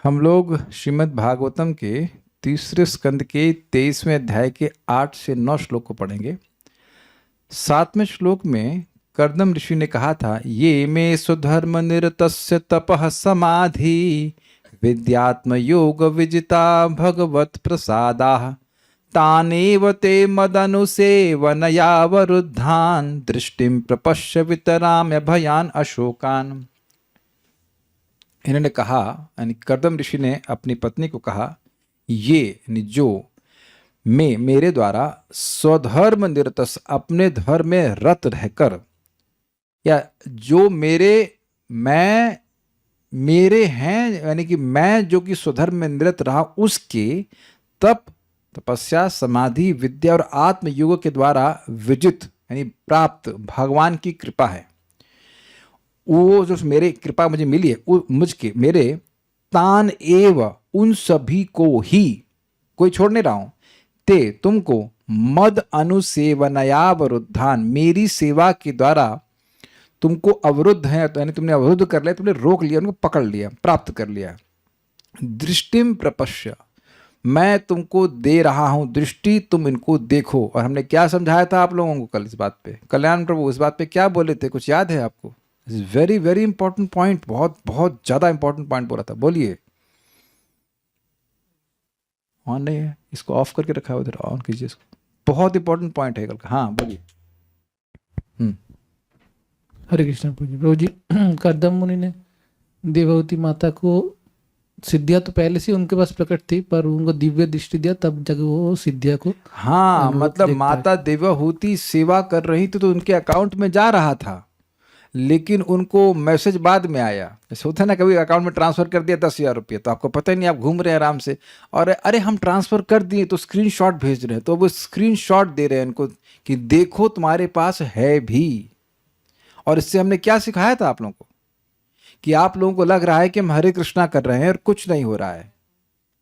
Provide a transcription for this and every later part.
हम लोग श्रीमद् भागवतम के तीसरे स्कंद के 23वें अध्याय के 8 से 9 श्लोक को पढ़ेंगे। 7वें श्लोक में कर्दम ऋषि ने कहा था, ये मे स्वधर्म निरतस्य तपः समाधि विद्यात्म योग विजिता भगवत प्रसादाः तानेव ते मदनुसेवनयावरुद्धान् दृष्टिं प्रपश्य वितराम्य भयान अशोकान। इन्होंने कहा, यानी कर्दम ऋषि ने अपनी पत्नी को कहा, ये यानी जो मेरे द्वारा स्वधर्म निरतस अपने धर्म में रत रहकर, या जो मेरे हैं, यानी कि मैं जो कि स्वधर्म में निरत रहा, उसके तप तपस्या समाधि विद्या और आत्मयोग के द्वारा विजित यानी प्राप्त भगवान की कृपा है। वो जो मेरे कृपा मुझे मिली है, मेरे तान एव उन सभी को ही, कोई छोड़ नहीं रहा हूं, ते तुमको मद अनुसेवनयावरुद्धान, मेरी सेवा के द्वारा तुमको अवरुद्ध है, तो यानी तुमने अवरुद्ध कर लिया, तुमने रोक लिया, उनको पकड़ लिया, प्राप्त कर लिया। दृष्टिम प्रपश्य, मैं तुमको दे रहा हूं दृष्टि, तुम इनको देखो। और हमने क्या समझाया था आप लोगों को कल इस बात पे? कल्याण प्रभु इस बात पे क्या बोले थे, कुछ याद है आपको? वेरी वेरी इंपॉर्टेंट पॉइंट, बहुत बहुत ज्यादा इंपॉर्टेंट पॉइंट बोला था, बोलिए। ऑन नहीं है, इसको ऑफ करके रखा है उधर, ऑन कीजिए इसको, बहुत इंपॉर्टेंट पॉइंट है कल का। हाँ बोलिए। हरे कृष्ण प्रभु जी। कर्दम मुनि ने देवहूति माता को सिद्धियां तो पहले से उनके पास प्रकट थी, पर उनको दिव्य दृष्टि दिया तब जब वो सिद्धिया को, हाँ, मतलब माता देवहूति सेवा कर रही थी तो उनके अकाउंट में जा रहा था, लेकिन उनको मैसेज बाद में आया। जैसे होता है ना, कभी अकाउंट में ट्रांसफर कर दिया 10,000 रुपये, तो आपको पता ही नहीं, आप घूम रहे हैं आराम से, और अरे हम ट्रांसफर कर दिए, तो स्क्रीनशॉट भेज रहे हैं, तो वो स्क्रीनशॉट दे रहे हैं इनको कि देखो तुम्हारे पास है भी। और इससे हमने क्या सिखाया था आप लोगों को, कि आप लोगों को लग रहा है कि हम हरे कृष्णा कर रहे हैं और कुछ नहीं हो रहा है।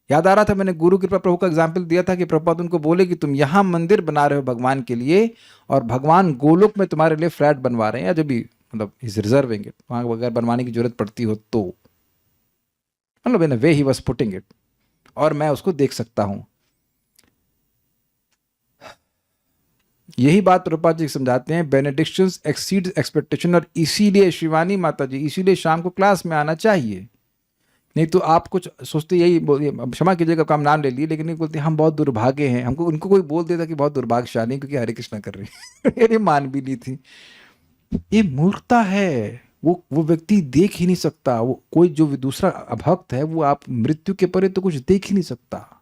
याद आ रहा था, मैंने गुरु कृपा प्रभु का एग्जाम्पल दिया था कि प्रभुपाद उनको बोले कि तुम यहां मंदिर बना रहे हो भगवान के लिए, और भगवान गोलोक में तुम्हारे लिए फ्लैट बनवा रहे हैं, या जो भी मतलब इज रिजर्विंग इट, वहां अगर बनवाने की जरूरत पड़ती हो तो, मतलब इन वे ही वाज पुटिंग इट, और मैं उसको देख सकता हूं। यही बात प्रभुपाद जी समझाते हैं, बेनेडिक्शंस एक्सीड्स एक्सपेक्टेशन। और इसीलिए शिवानी माता जी, इसीलिए शाम को क्लास में आना चाहिए, नहीं तो आप कुछ सोचते, यही क्षमा कीजिएगा काम नाम ले लिए, लेकिन नहीं बोलते हम बहुत दुर्भाग्य हैं। हमको उनको कोई बोल देता कि बहुत दुर्भाग्यशाली क्योंकि हरे कृष्णा कर रही है। मान भी नहीं थी, ये मूर्खता है। वो व्यक्ति देख ही नहीं सकता, वो कोई जो दूसरा अभक्त है, वो आप मृत्यु के परे तो कुछ देख ही नहीं सकता,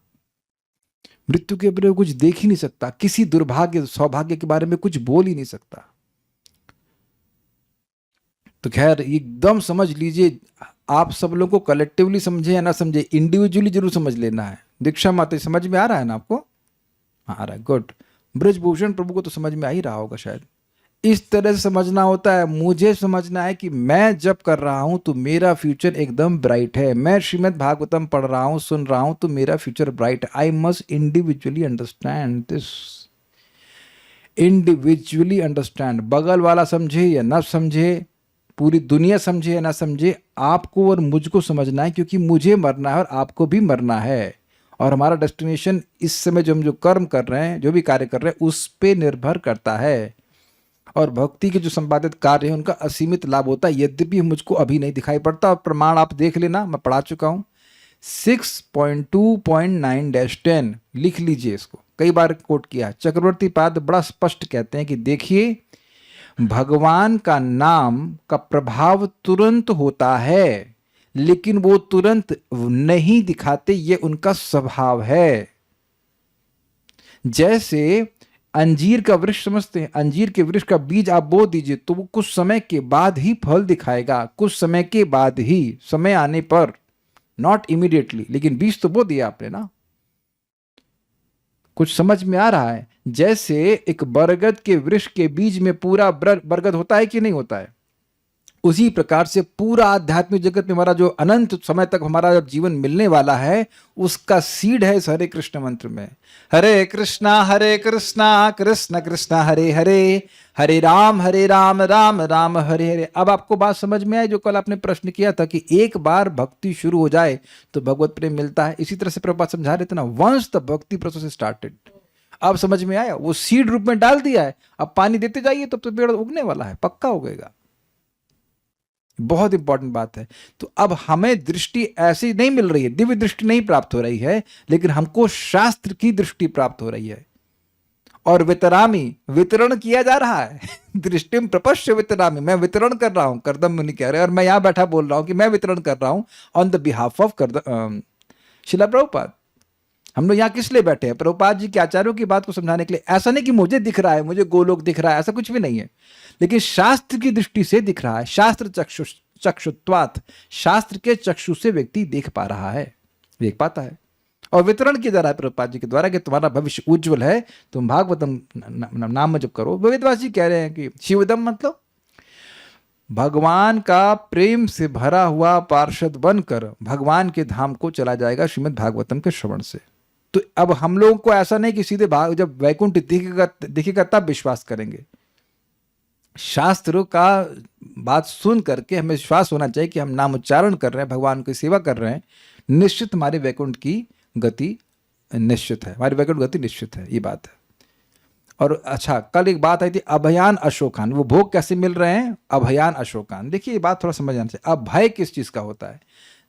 मृत्यु के परे कुछ देख ही नहीं सकता, किसी दुर्भाग्य सौभाग्य के बारे में कुछ बोल ही नहीं सकता। तो खैर एकदम समझ लीजिए, आप सब लोग को कलेक्टिवली समझे या ना समझे, इंडिविजुअली जरूर समझ लेना है। दीक्षा माता समझ में आ रहा है ना आपको? हाँ आ रहा है, गुड। ब्रजभूषण प्रभु को तो समझ में आ ही रहा होगा शायद। इस तरह से समझना होता है, मुझे समझना है कि मैं जब कर रहा हूं तो मेरा फ्यूचर एकदम ब्राइट है। मैं श्रीमद् भागवतम पढ़ रहा हूं, सुन रहा हूं, तो मेरा फ्यूचर ब्राइट है। I must individually understand this, individually understand. बगल वाला समझे या ना समझे, पूरी दुनिया समझे या ना समझे, आपको और मुझको समझना है, क्योंकि मुझे मरना है और आपको भी मरना है। और हमारा डेस्टिनेशन इस समय जो हम जो कर्म कर रहे हैं, जो भी कार्य कर रहे हैं, उस पे निर्भर करता है। और भक्ति के जो संपादित कार्य हैं उनका असीमित लाभ होता है, यद्यपि मुझको अभी नहीं दिखाई पड़ता। और प्रमाण आप देख लेना, मैं पढ़ा चुका हूं। 6.2.9-10 लिख लीजिए, इसको कई बार कोट किया। चक्रवर्ती पाद बड़ा स्पष्ट कहते हैं कि देखिए, भगवान का नाम का प्रभाव तुरंत होता है, लेकिन वो तुरंत नहीं दिखाते, ये उनका स्वभाव है। जैसे अंजीर का वृक्ष समझते हैं, अंजीर के वृक्ष का बीज आप बो दीजिए तो वो कुछ समय के बाद ही फल दिखाएगा, कुछ समय के बाद ही, समय आने पर, नॉट इमीडिएटली। लेकिन बीज तो बो दिया आपने ना। कुछ समझ में आ रहा है? जैसे एक बरगद के वृक्ष के बीज में पूरा बरगद होता है कि नहीं होता है? उसी प्रकार से पूरा आध्यात्मिक जगत में हमारा जो अनंत समय तक हमारा जब जीवन मिलने वाला है, उसका सीड है इस हरे कृष्ण मंत्र में। हरे कृष्णा कृष्ण कृष्ण हरे हरे, हरे राम राम राम हरे हरे। अब आपको बात समझ में आई जो कल आपने प्रश्न किया था कि एक बार भक्ति शुरू हो जाए तो भगवत प्रेम मिलता है। इसी तरह से प्रभुपाद समझा रहे थे ना, वंस द भक्ति प्रोसेस स्टार्टेड। अब समझ में आया, वो सीड रूप में डाल दिया है, अब पानी देते जाइए तब तो पेड़ उगने वाला है, पक्का उगेगा। बहुत इंपॉर्टेंट बात है। तो अब हमें दृष्टि ऐसी नहीं मिल रही है, दिव्य दृष्टि नहीं प्राप्त हो रही है, लेकिन हमको शास्त्र की दृष्टि प्राप्त हो रही है। और वितरामी, वितरण किया जा रहा है। दृष्टिम प्रपश्य वितरामी, मैं वितरण कर रहा हूं, करदम मुनि कह रहे हैं, और मैं यहां बैठा बोल रहा हूं कि मैं वितरण कर रहा हूं ऑन द बिहाफ ऑफ शिला प्रभुपाद। हम लोग यहाँ किस लिए बैठे हैं? प्रभुपाद जी के आचार्यों की बात को समझाने के लिए। ऐसा नहीं कि मुझे दिख रहा है, मुझे गोलोक दिख रहा है, ऐसा कुछ भी नहीं है, लेकिन शास्त्र की दृष्टि से दिख रहा है। शास्त्र चक्षुत्वात, शास्त्र के चक्षु से व्यक्ति देख पा रहा है, देख पाता है। और वितरण किया जा रहा है प्रभुपाद जी के द्वारा कि तुम्हारा भविष्य उज्जवल है, तुम भागवतम नाम जप करो। वेदव्यास जी कह रहे हैं कि शिवदम मतलब भगवान का प्रेम से भरा हुआ पार्षद बनकर भगवान के धाम को चला जाएगा श्रीमद् भागवतम के श्रवण से। तो अब हम लोगों को ऐसा नहीं कि सीधे जब वैकुंठ दिखेगा तब विश्वास करेंगे। शास्त्रों का बात सुन करके हमें विश्वास होना चाहिए कि हम नाम उच्चारण कर रहे हैं, भगवान की सेवा कर रहे हैं, निश्चित हमारे वैकुंठ की गति निश्चित है, हमारी वैकुंठ गति निश्चित है, ये बात है। और अच्छा, कल एक बात आई थी अभयान अशोकान, वो भोग कैसे मिल रहे हैं? अभयान अशोकान। देखिए ये बात थोड़ा समझ आना चाहिए। अब भय किस चीज का होता है?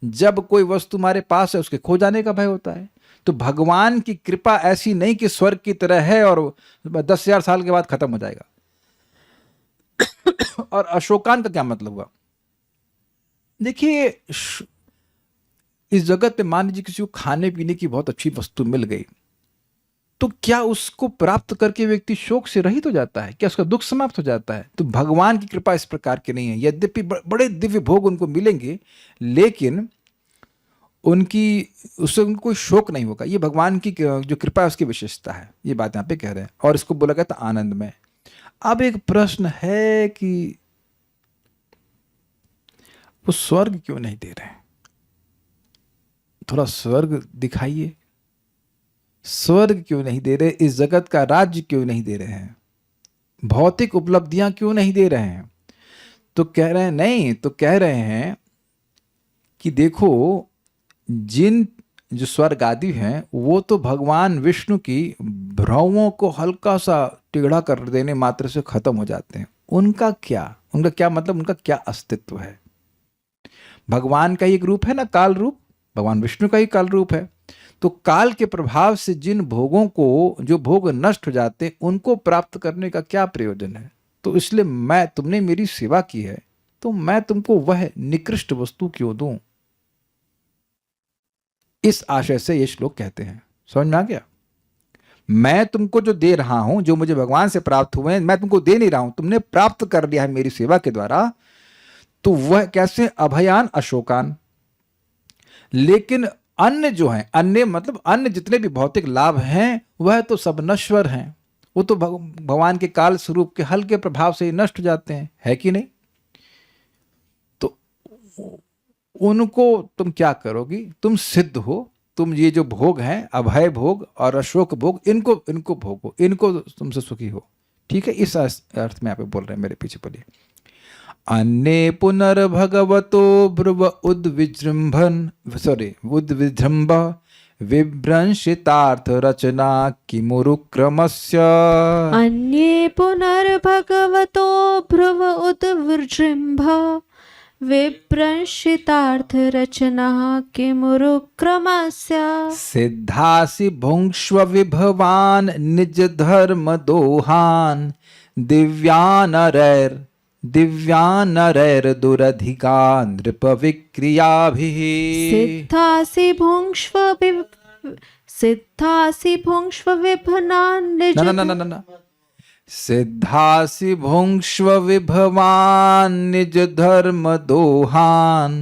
जब कोई वस्तु हमारे पास है उसके खो जाने का भय होता है। तो भगवान की कृपा ऐसी नहीं कि स्वर्ग की तरह है और 10,000 साल के बाद खत्म हो जाएगा। और अशोकान का क्या मतलब हुआ? देखिए इस जगत में मान लीजिए किसी को खाने पीने की बहुत अच्छी वस्तु मिल गई, तो क्या उसको प्राप्त करके व्यक्ति शोक से रहित हो जाता है? क्या उसका दुख समाप्त हो जाता है? तो भगवान की कृपा इस प्रकार की नहीं है। यद्यपि बड़े दिव्य भोग उनको मिलेंगे, लेकिन उससे उनको कोई शोक नहीं होगा। ये भगवान की जो कृपा है उसकी विशेषता है, ये बात यहाँ पे कह रहे हैं। और इसको बोला गया था आनंद में। अब एक प्रश्न है कि वो स्वर्ग क्यों नहीं दे रहे हैं? थोड़ा स्वर्ग दिखाइए। स्वर्ग क्यों नहीं दे रहे? इस जगत का राज्य क्यों नहीं दे रहे हैं? भौतिक उपलब्धियां क्यों नहीं दे रहे हैं? तो कह रहे हैं नहीं, तो कह रहे हैं कि देखो जिन जो स्वर्ग आदि हैं वो तो भगवान विष्णु की भ्रमों को हल्का सा टेढ़ा कर देने मात्र से खत्म हो जाते हैं। उनका क्या मतलब, उनका क्या अस्तित्व है? भगवान का एक रूप है ना, काल रूप, भगवान विष्णु का ही काल रूप है। तो काल के प्रभाव से जिन भोगों को, जो भोग नष्ट हो जाते हैं, उनको प्राप्त करने का क्या प्रयोजन है? तो इसलिए तुमने मेरी सेवा की है तो मैं तुमको वह निकृष्ट वस्तु क्यों दूं? इस आशय से ये श्लोक कहते हैं। समझ में आ गया? मैं तुमको जो दे रहा हूं, जो मुझे भगवान से प्राप्त हुए हैं, मैं तुमको दे नहीं रहा हूं, तुमने प्राप्त कर लिया है मेरी सेवा के द्वारा। तो वह कैसे? अभयान अशोकान। लेकिन अन्य जो हैं, अन्य मतलब अन्य जितने भी भौतिक लाभ हैं वह तो सब नश्वर हैं। वो तो भगवान के काल स्वरूप के हल्के प्रभाव से नष्ट हो जाते हैं, है कि नहीं? तो उनको तुम क्या करोगी? तुम सिद्ध हो, तुम ये जो भोग हैं, अभय भोग और अशोक भोग, इनको भोगो, इनको तुमसे सुखी हो। ठीक है? इस अर्थ में आप बोल रहे हैं, मेरे पीछे बोलिए। अन्ये पुनर्भगवतो ब्रुव उद्विजृंभ विभ्रंशितार्थ रचना किमुरुक्रमस्य। अन्ये पुनर्भगवतो ब्रुव उद्विजृंभ विभ्रंशितार्थ रचना किमुरुक्रमस्य। सिद्धासि भुङ्क्ष्व विभवान् निज धर्म दोहान् दिव्यानरैर दुरधिका नृप विक्रियाभिः। सिद्धासि भुङ्क्ष्व विभवान् निज सिद्धासि भुङ्क्ष्व विभवान् निज धर्म दोहान्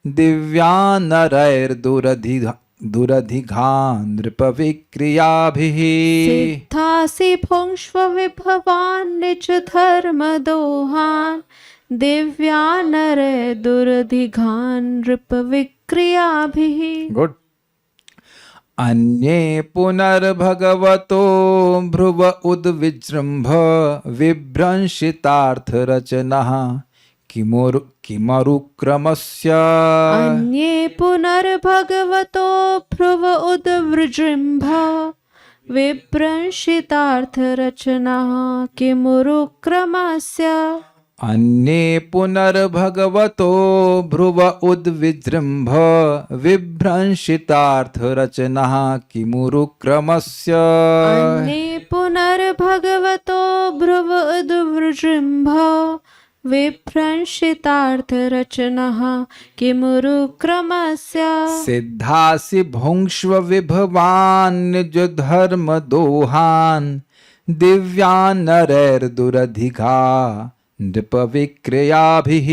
दिव्यानरैर दुरधिका नृप विक्रियाभिः। सिद्धासि भुङ्क्ष्व विभवान् निज धर्म दोहान् दिव्या नरे दुर्धिघान् नृपविक्रियाभिः। गुड। अन्ये पुनर्भगवतो भ्रुव उद्विजृम्भ विभ्रंशितार्थरचनः किमरुक्रमस्य। अन्ये पुनर्भगवतो भ्रुव उद्विजृम्भ विभ्रंशितार्थरचनः किमुरुक्रमस्य। अन्ये पुनर्भगवतो भ्रुव उद्विजृम्भ विभ्रंशितार्थरचनः किमुरुक्रमस्य। अन्ये पुनर्भगवतो भ्रुव उद्विजृम्भ विभ्रंशितार्थरचनः किमुरुक्रमस्य। सिद्धासि भुङ्क्ष्व विभवान् निजधर्मदोहान् दिव्यान् नरैर्दुरधिका नृपविक्रियाभिः।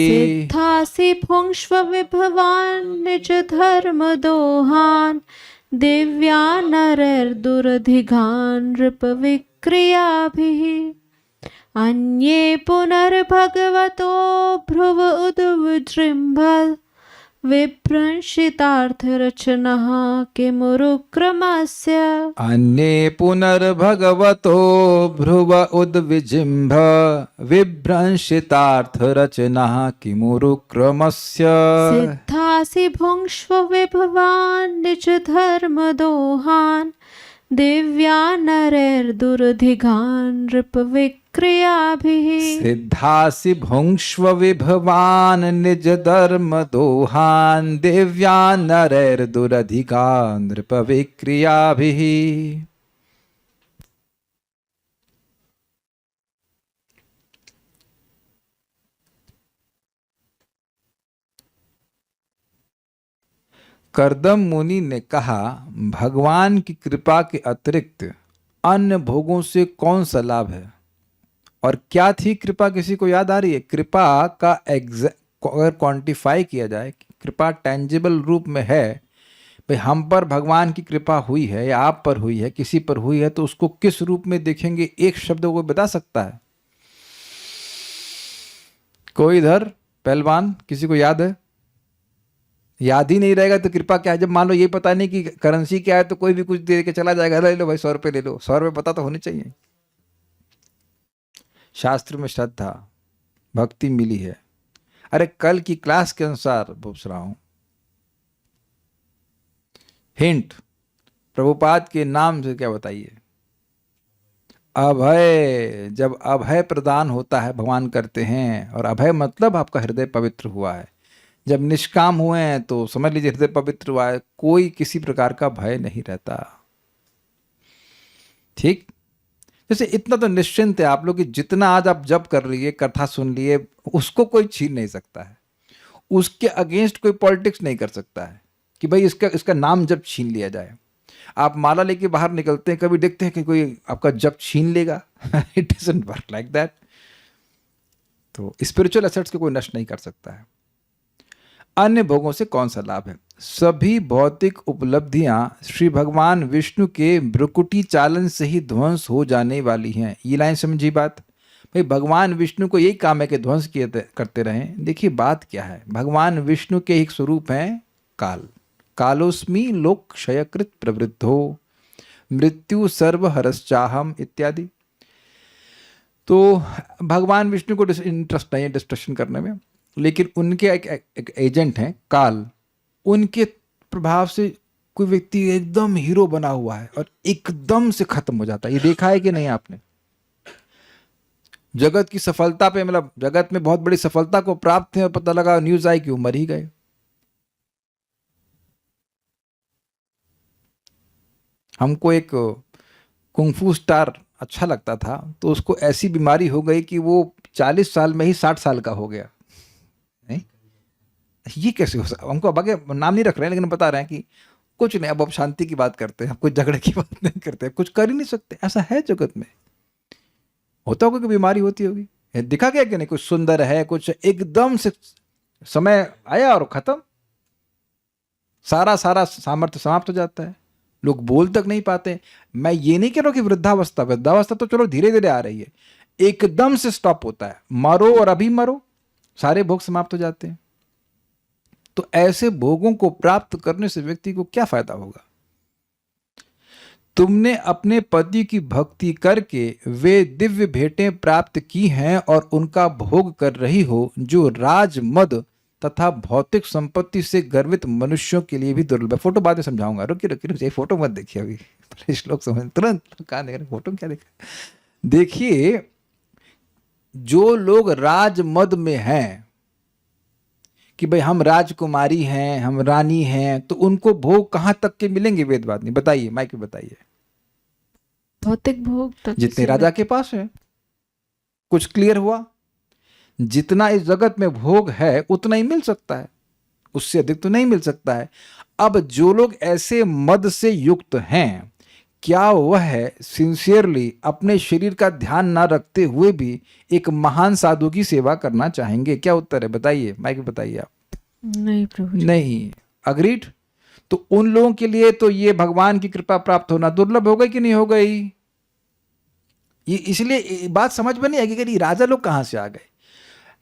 सिद्धासि भुङ्क्ष्व विभवान् निजधर्मदोहान् दिव्यान् नरैर्दुरधिघान् नृपविक्रियाभिः। अन्ये पुनर्भगवतो भ्रुव उद्विजृम्भ विभ्रंशितार्थरचनः किमुरुक्रमस्य। अन्ये पुनर्भगवतो भ्रुव उद्विजृम्भ विभ्रंशितार्थरचनः किमुरुक्रमस्य। सिद्धासि भुङ्क्ष्व विभवान् निजधर्मदोहान् दिव्यान् नरैर्दुरधिघान् नृपविक्रियाभिः। सिद्धासि भुङ्क्ष्व विभवान् निजधर्मदोहान् दिव्यान् नरैर्दुरधिका नृपविक्रियाभिः। कर्दम मुनि ने कहा, भगवान की कृपा के अतिरिक्त अन्य भोगों से कौन सा लाभ है? और क्या थी कृपा? किसी को याद आ रही है? कृपा का अगर क्वांटिफाई किया जाए, कृपा टेंजिबल रूप में है, भाई हम पर भगवान की कृपा हुई है या आप पर हुई है, किसी पर हुई है, तो उसको किस रूप में देखेंगे? एक शब्द को बता सकता है कोई? इधर पहलवान, किसी को याद है? याद ही नहीं रहेगा तो कृपा क्या है? जब मान लो ये पता नहीं कि करेंसी क्या है तो कोई भी कुछ दे के चला जाएगा, ले लो भाई 100 रुपये ले लो। 100 रुपये पता तो होनी चाहिए। शास्त्र में श्रद्धा भक्ति मिली है। अरे कल की क्लास के अनुसार पूछ रहा हूं, हिंट प्रभुपाद के नाम से क्या बताइए? अभय। जब अभय प्रदान होता है भगवान करते हैं, और अभय मतलब आपका हृदय पवित्र हुआ है। जब निष्काम हुए हैं तो समझ लीजिए हृदय पवित्र हुआ है, कोई किसी प्रकार का भय नहीं रहता। ठीक, जैसे इतना तो निश्चिंत है आप लोग कि जितना आज आप जप कर रही है, कथा सुन लिए, उसको कोई छीन नहीं सकता है। उसके अगेंस्ट कोई पॉलिटिक्स नहीं कर सकता है कि भाई इसका नाम जप छीन लिया जाए। आप माला लेके बाहर निकलते हैं, कभी देखते हैं कि कोई आपका जप छीन लेगा? It doesn't work like that. तो स्पिरिचुअल एसेट्स को कोई नष्ट नहीं कर सकता है। अन्य भोगों से कौन सा लाभ है? सभी भौतिक उपलब्धियां श्री भगवान विष्णु के भ्रुकुटी चालन से ही ध्वंस हो जाने वाली हैं। ये लाइन समझी बात? भाई भगवान विष्णु को यही काम है कि ध्वंस करते रहें। देखिए बात क्या है, भगवान विष्णु के एक स्वरूप हैं काल। कालोस्मि लोक क्षयकृत प्रवृद्धो मृत्यु सर्वहरश्चाहम इत्यादि। तो भगवान विष्णु को इंटरेस्ट नहीं है डिस्ट्रक्शन करने में, लेकिन उनके एक एजेंट हैं काल। उनके प्रभाव से कोई व्यक्ति एकदम हीरो बना हुआ है और एकदम से खत्म हो जाता है। ये देखा है कि नहीं आपने? जगत की सफलता पे, मतलब जगत में बहुत बड़ी सफलता को प्राप्त थे और पता लगा न्यूज आई कि वो मर ही गए। हमको एक कुंफू स्टार अच्छा लगता था, तो उसको ऐसी बीमारी हो गई कि वो 40 साल में ही 60 साल का हो गया। नहीं, ये कैसे हो सकता? हमको अब आगे नाम नहीं रख रहे हैं, लेकिन बता रहे हैं कि कुछ नहीं, अब शांति की बात करते हैं, कोई झगड़े की बात नहीं करते, कुछ कर ही नहीं सकते। ऐसा है जगत में, होता होगा कि बीमारी होती होगी। दिखा गया कि नहीं? कुछ सुंदर है, कुछ एकदम से समय आया और खत्म, सारा सामर्थ्य समाप्त हो जाता है, लोग बोल तक नहीं पाते। मैं ये नहीं कह रहा कि वृद्धावस्था तो चलो धीरे धीरे आ रही है, एकदम से स्टॉप होता है। मरो और अभी मरो, सारे भोग समाप्त हो जाते हैं। तो ऐसे भोगों को प्राप्त करने से व्यक्ति को क्या फायदा होगा? तुमने अपने पति की भक्ति करके वे दिव्य भेंटें प्राप्त की हैं और उनका भोग कर रही हो, जो राज मद तथा भौतिक संपत्ति से गर्वित मनुष्यों के लिए भी दुर्लभ है। फोटो बाद में समझाऊंगा, रुकिए, फोटो मत देखिए अभी, श्लोक समझ तुरंत कहाँ देख रहे, फोटो क्या देखा। देखिए, जो लोग राज मद में हैं कि भाई हम राजकुमारी हैं, हम रानी हैं, तो उनको भोग कहां तक के मिलेंगे वेदवाद में? बताइए, माइक में बताइए। भौतिक भोग तक जितने राजा के पास है। कुछ क्लियर हुआ? जितना इस जगत में भोग है उतना ही मिल सकता है, उससे अधिक तो नहीं मिल सकता है। अब जो लोग ऐसे मद से युक्त हैं, क्या वह सिंसियरली अपने शरीर का ध्यान ना रखते हुए भी एक महान साधु की सेवा करना चाहेंगे? क्या उत्तर है? बताइए, माइक में बताइए आप। नहीं प्रभु जी। नहीं। अग्रीड? तो उन लोगों के लिए तो ये भगवान की कृपा प्राप्त होना दुर्लभ हो गई कि नहीं हो गई? ये इसलिए बात समझ में नहीं आएगी कि राजा लोग कहां से आ गए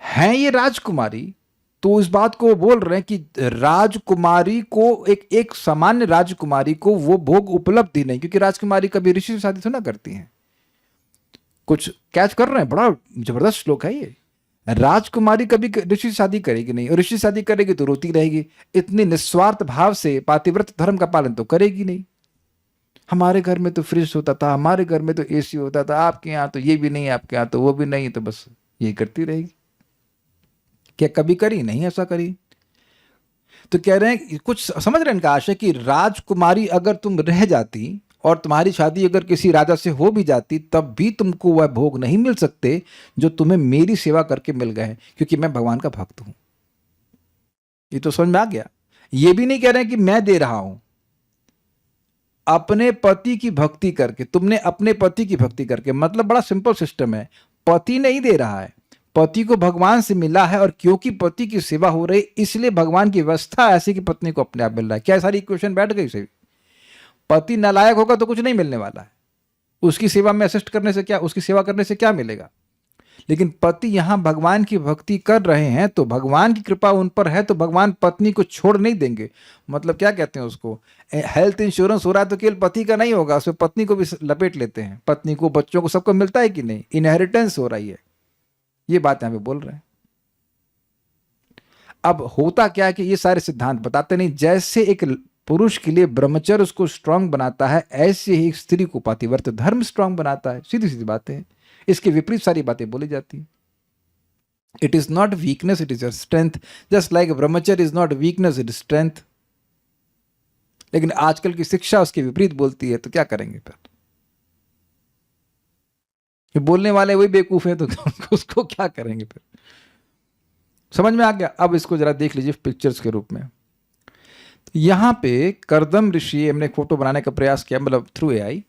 हैं। ये राजकुमारी, तो इस बात को वो बोल रहे हैं कि राजकुमारी को एक सामान्य राजकुमारी को वो भोग उपलब्ध ही नहीं, क्योंकि राजकुमारी कभी ऋषि से शादी थोड़ा करती हैं। कुछ कैच कर रहे हैं? बड़ा जबरदस्त श्लोक है ये। राजकुमारी कभी ऋषि से शादी करेगी नहीं, और ऋषि शादी करेगी तो रोती रहेगी। इतने निस्वार्थ भाव से पातिव्रत धर्म का पालन तो करेगी नहीं। हमारे घर में तो फ्रिज होता था, हमारे घर में तो एसी होता था, आपके यहाँ तो ये भी नहीं, आपके यहाँ तो वो भी नहीं, तो बस यही करती रहेगी। क्या कभी करी? नहीं ऐसा करी। तो कह रहे हैं, कुछ समझ रहे हैं इनका आशय कि राजकुमारी अगर तुम रह जाती और तुम्हारी शादी अगर किसी राजा से हो भी जाती, तब भी तुमको वह भोग नहीं मिल सकते जो तुम्हें मेरी सेवा करके मिल गए हैं, क्योंकि मैं भगवान का भक्त हूं। ये तो समझ में आ गया। ये भी नहीं कह रहे हैं कि मैं दे रहा हूं। अपने पति की भक्ति करके, तुमने अपने पति की भक्ति करके, मतलब बड़ा सिंपल सिस्टम है। पति नहीं दे रहा है, पति को भगवान से मिला है, और क्योंकि पति की सेवा हो रही इसलिए भगवान की व्यवस्था ऐसी कि पत्नी को अपने आप मिल रहा है। क्या सारी इक्वेशन बैठ गई सही? पति नालायक होगा तो कुछ नहीं मिलने वाला है। उसकी सेवा में असिस्ट करने से क्या, उसकी सेवा करने से क्या मिलेगा? लेकिन पति यहां भगवान की भक्ति कर रहे हैं तो भगवान की कृपा उन पर है, तो भगवान पत्नी को छोड़ नहीं देंगे। मतलब क्या कहते हैं उसको, हेल्थ इंश्योरेंस हो रहा है तो केवल पति का नहीं होगा, उसमें पत्नी को भी लपेट लेते हैं। पत्नी को, बच्चों को, सबको मिलता है कि नहीं? इनहेरिटेंस हो रही है। ये बात यहां पे बोल रहे हैं। अब होता क्या है कि ये सारे सिद्धांत बताते नहीं, जैसे एक पुरुष के लिए ब्रह्मचर्य उसको स्ट्रांग बनाता है, ऐसे ही एक स्त्री को पातिव्रत्य धर्म स्ट्रांग बनाता है। सीधी सीधी बातें हैं। इसके विपरीत सारी बातें बोली जाती हैं। It is not weakness, it is your strength. Just like brahmacharya is not weakness, it is strength. लेकिन आजकल की शिक्षा उसके विपरीत बोलती है, तो क्या करेंगे फिर? ये बोलने वाले वही बेवकूफ है, तो उसको क्या करेंगे फिर? समझ में आ गया? अब इसको जरा देख लीजिए पिक्चर्स के रूप में। यहां पे कर्दम ऋषि, हमने फोटो बनाने का प्रयास किया, मतलब थ्रू एआई,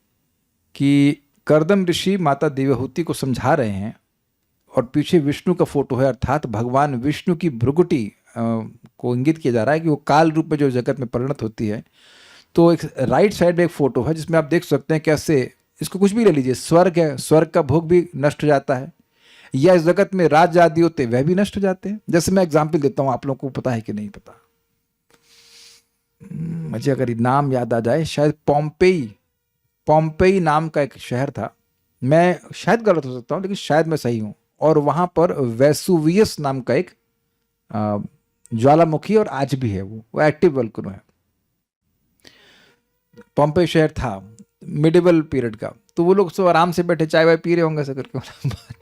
कि कर्दम ऋषि माता देवहूति को समझा रहे हैं, और पीछे विष्णु का फोटो है, अर्थात भगवान विष्णु की भ्रुकुटी को इंगित किया जा रहा है कि वो काल रूप में जो जगत में परिणत होती है। तो एक राइट साइड में एक फोटो है जिसमें आप देख सकते हैं कैसे, इसको कुछ भी ले लीजिए, स्वर्ग है, स्वर्ग का भोग भी नष्ट हो जाता है, या इस जगत में राज आदि होते वह भी नष्ट हो जाते हैं। जैसे मैं एग्जाम्पल देता हूं, आप लोगों को पता है कि नहीं पता, मुझे अगर नाम याद आ जाए, शायद पोम्पेई नाम का एक शहर था। मैं शायद गलत हो सकता हूं, लेकिन शायद मैं सही हूं। और वहां पर वेसुवियस नाम का एक ज्वालामुखी, और आज भी है वो एक्टिव वोल्केनो है। पोम्पेई शहर था मिडिवल पीरियड का। तो वो लोग सब आराम से बैठे चाय वाय पी रहे होंगे, ऐसा करके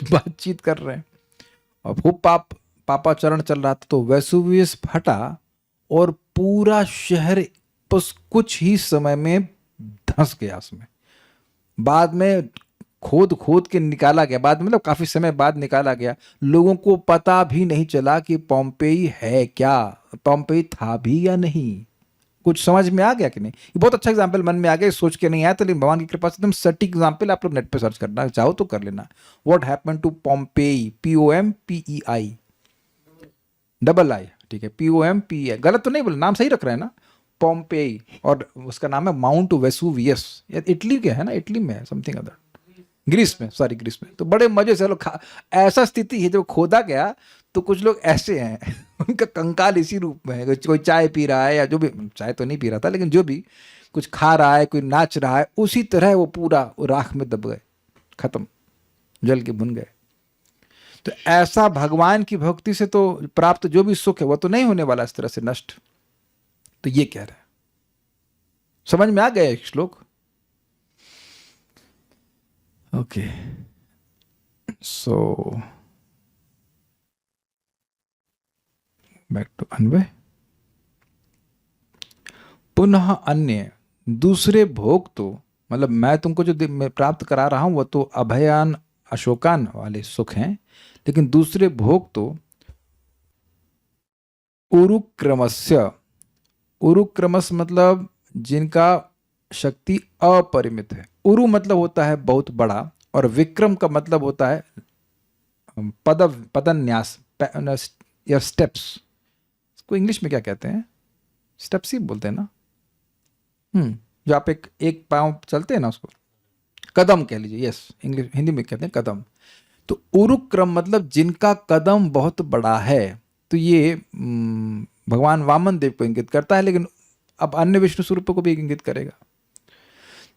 बातचीत कर रहे हैं, और खूब पापाचरण चल रहा था। तो वेसुवियस फटा और पूरा शहर बस कुछ ही समय में धंस गया उसमें। बाद में खोद के निकाला गया, बाद में मतलब काफी समय बाद निकाला गया। लोगों को पता भी नहीं चला कि पोम्पेई है क्या, पोम्पेई था भी या नहीं। कुछ समझ में आ गया कि नहीं? ये बहुत अच्छा एग्जाम्पल मन में आ गया, सोच के नहीं आया, तो लेकिन भगवान की कृपा से एकदम सटीक एग्जाम्पल। आप लोग नेट पे सर्च करना चाहो तो कर लेना, what happened to Pompeii, POMPEI, double I, ठीक है, POMPEI। गलत तो नहीं बोला, नाम सही रख रहे हैं ना, पोम्पेई। और उसका नाम है माउंट वेसुवियस। इटली के है ना, इटली में है, समथिंग अदर, ग्रीस में, सॉरी ग्रीस में। तो बड़े मजे से लोग ऐसा स्थिति है, जब खोदा गया तो कुछ लोग ऐसे हैं उनका कंकाल इसी रूप में है। कोई चाय पी रहा है या जो भी, चाय तो नहीं पी रहा था लेकिन जो भी कुछ खा रहा है, कोई नाच रहा है, उसी तरह वो पूरा वो राख में दब गए, खत्म, जल के भुन गए। तो ऐसा भगवान की भक्ति से तो प्राप्त जो भी सुख है वो तो नहीं होने वाला इस तरह से नष्ट। तो ये कह रहा है, समझ में आ गया एक श्लोक? ओके, सो बैक टू अन्वय। पुनः अन्य, दूसरे भोग तो मतलब मैं तुमको जो मैं प्राप्त करा रहा हूं वो तो अभयान अशोकान वाले सुख हैं, लेकिन दूसरे भोग तो उरुक्रमस्य, उरुक्रमस मतलब जिनका शक्ति अपरिमित है। उरु मतलब होता है बहुत बड़ा, और विक्रम का मतलब होता है पदन्यास या स्टेप्स। इसको इंग्लिश में क्या कहते हैं? स्टेप्स ही बोलते हैं ना। जो आप एक पांव चलते हैं ना, उसको कदम कह लीजिए। यस, इंग्लिश हिंदी में कहते हैं कदम। तो उरुक्रम मतलब जिनका कदम बहुत बड़ा है। तो ये भगवान वामन देव को इंगित करता है, लेकिन अब अन्य विष्णु स्वरूपों को भी इंगित करेगा।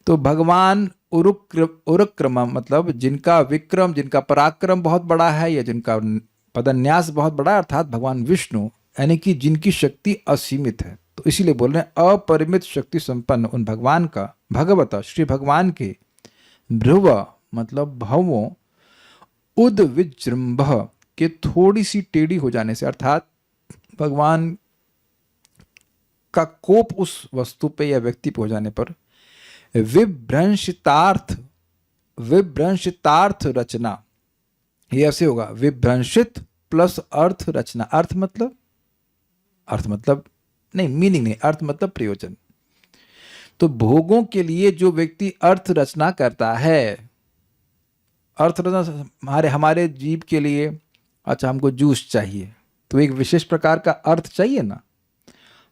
तो भगवान उरुक्रम मतलब जिनका विक्रम, जिनका पराक्रम बहुत बड़ा है, या जिनका पदन्यास बहुत बड़ा है, अर्थात भगवान विष्णु, यानी कि जिनकी शक्ति असीमित है। तो इसीलिए बोल रहे हैं अपरिमित शक्ति संपन्न उन भगवान का, भगवता श्री भगवान के भ्रुव मतलब भवों, उद विजृंभ के थोड़ी सी टेढ़ी हो जाने से, अर्थात भगवान का कोप उस वस्तु पे या व्यक्ति पे हो जाने पर विभ्रंशितार्थ रचना, ये ऐसे होगा, विभ्रंशित प्लस अर्थ रचना। अर्थ मतलब नहीं, मीनिंग नहीं, अर्थ मतलब प्रयोजन। तो भोगों के लिए जो व्यक्ति अर्थ रचना करता है, अर्थ रचना हमारे जीव के लिए, अच्छा हमको जूस चाहिए तो एक विशेष प्रकार का अर्थ चाहिए ना,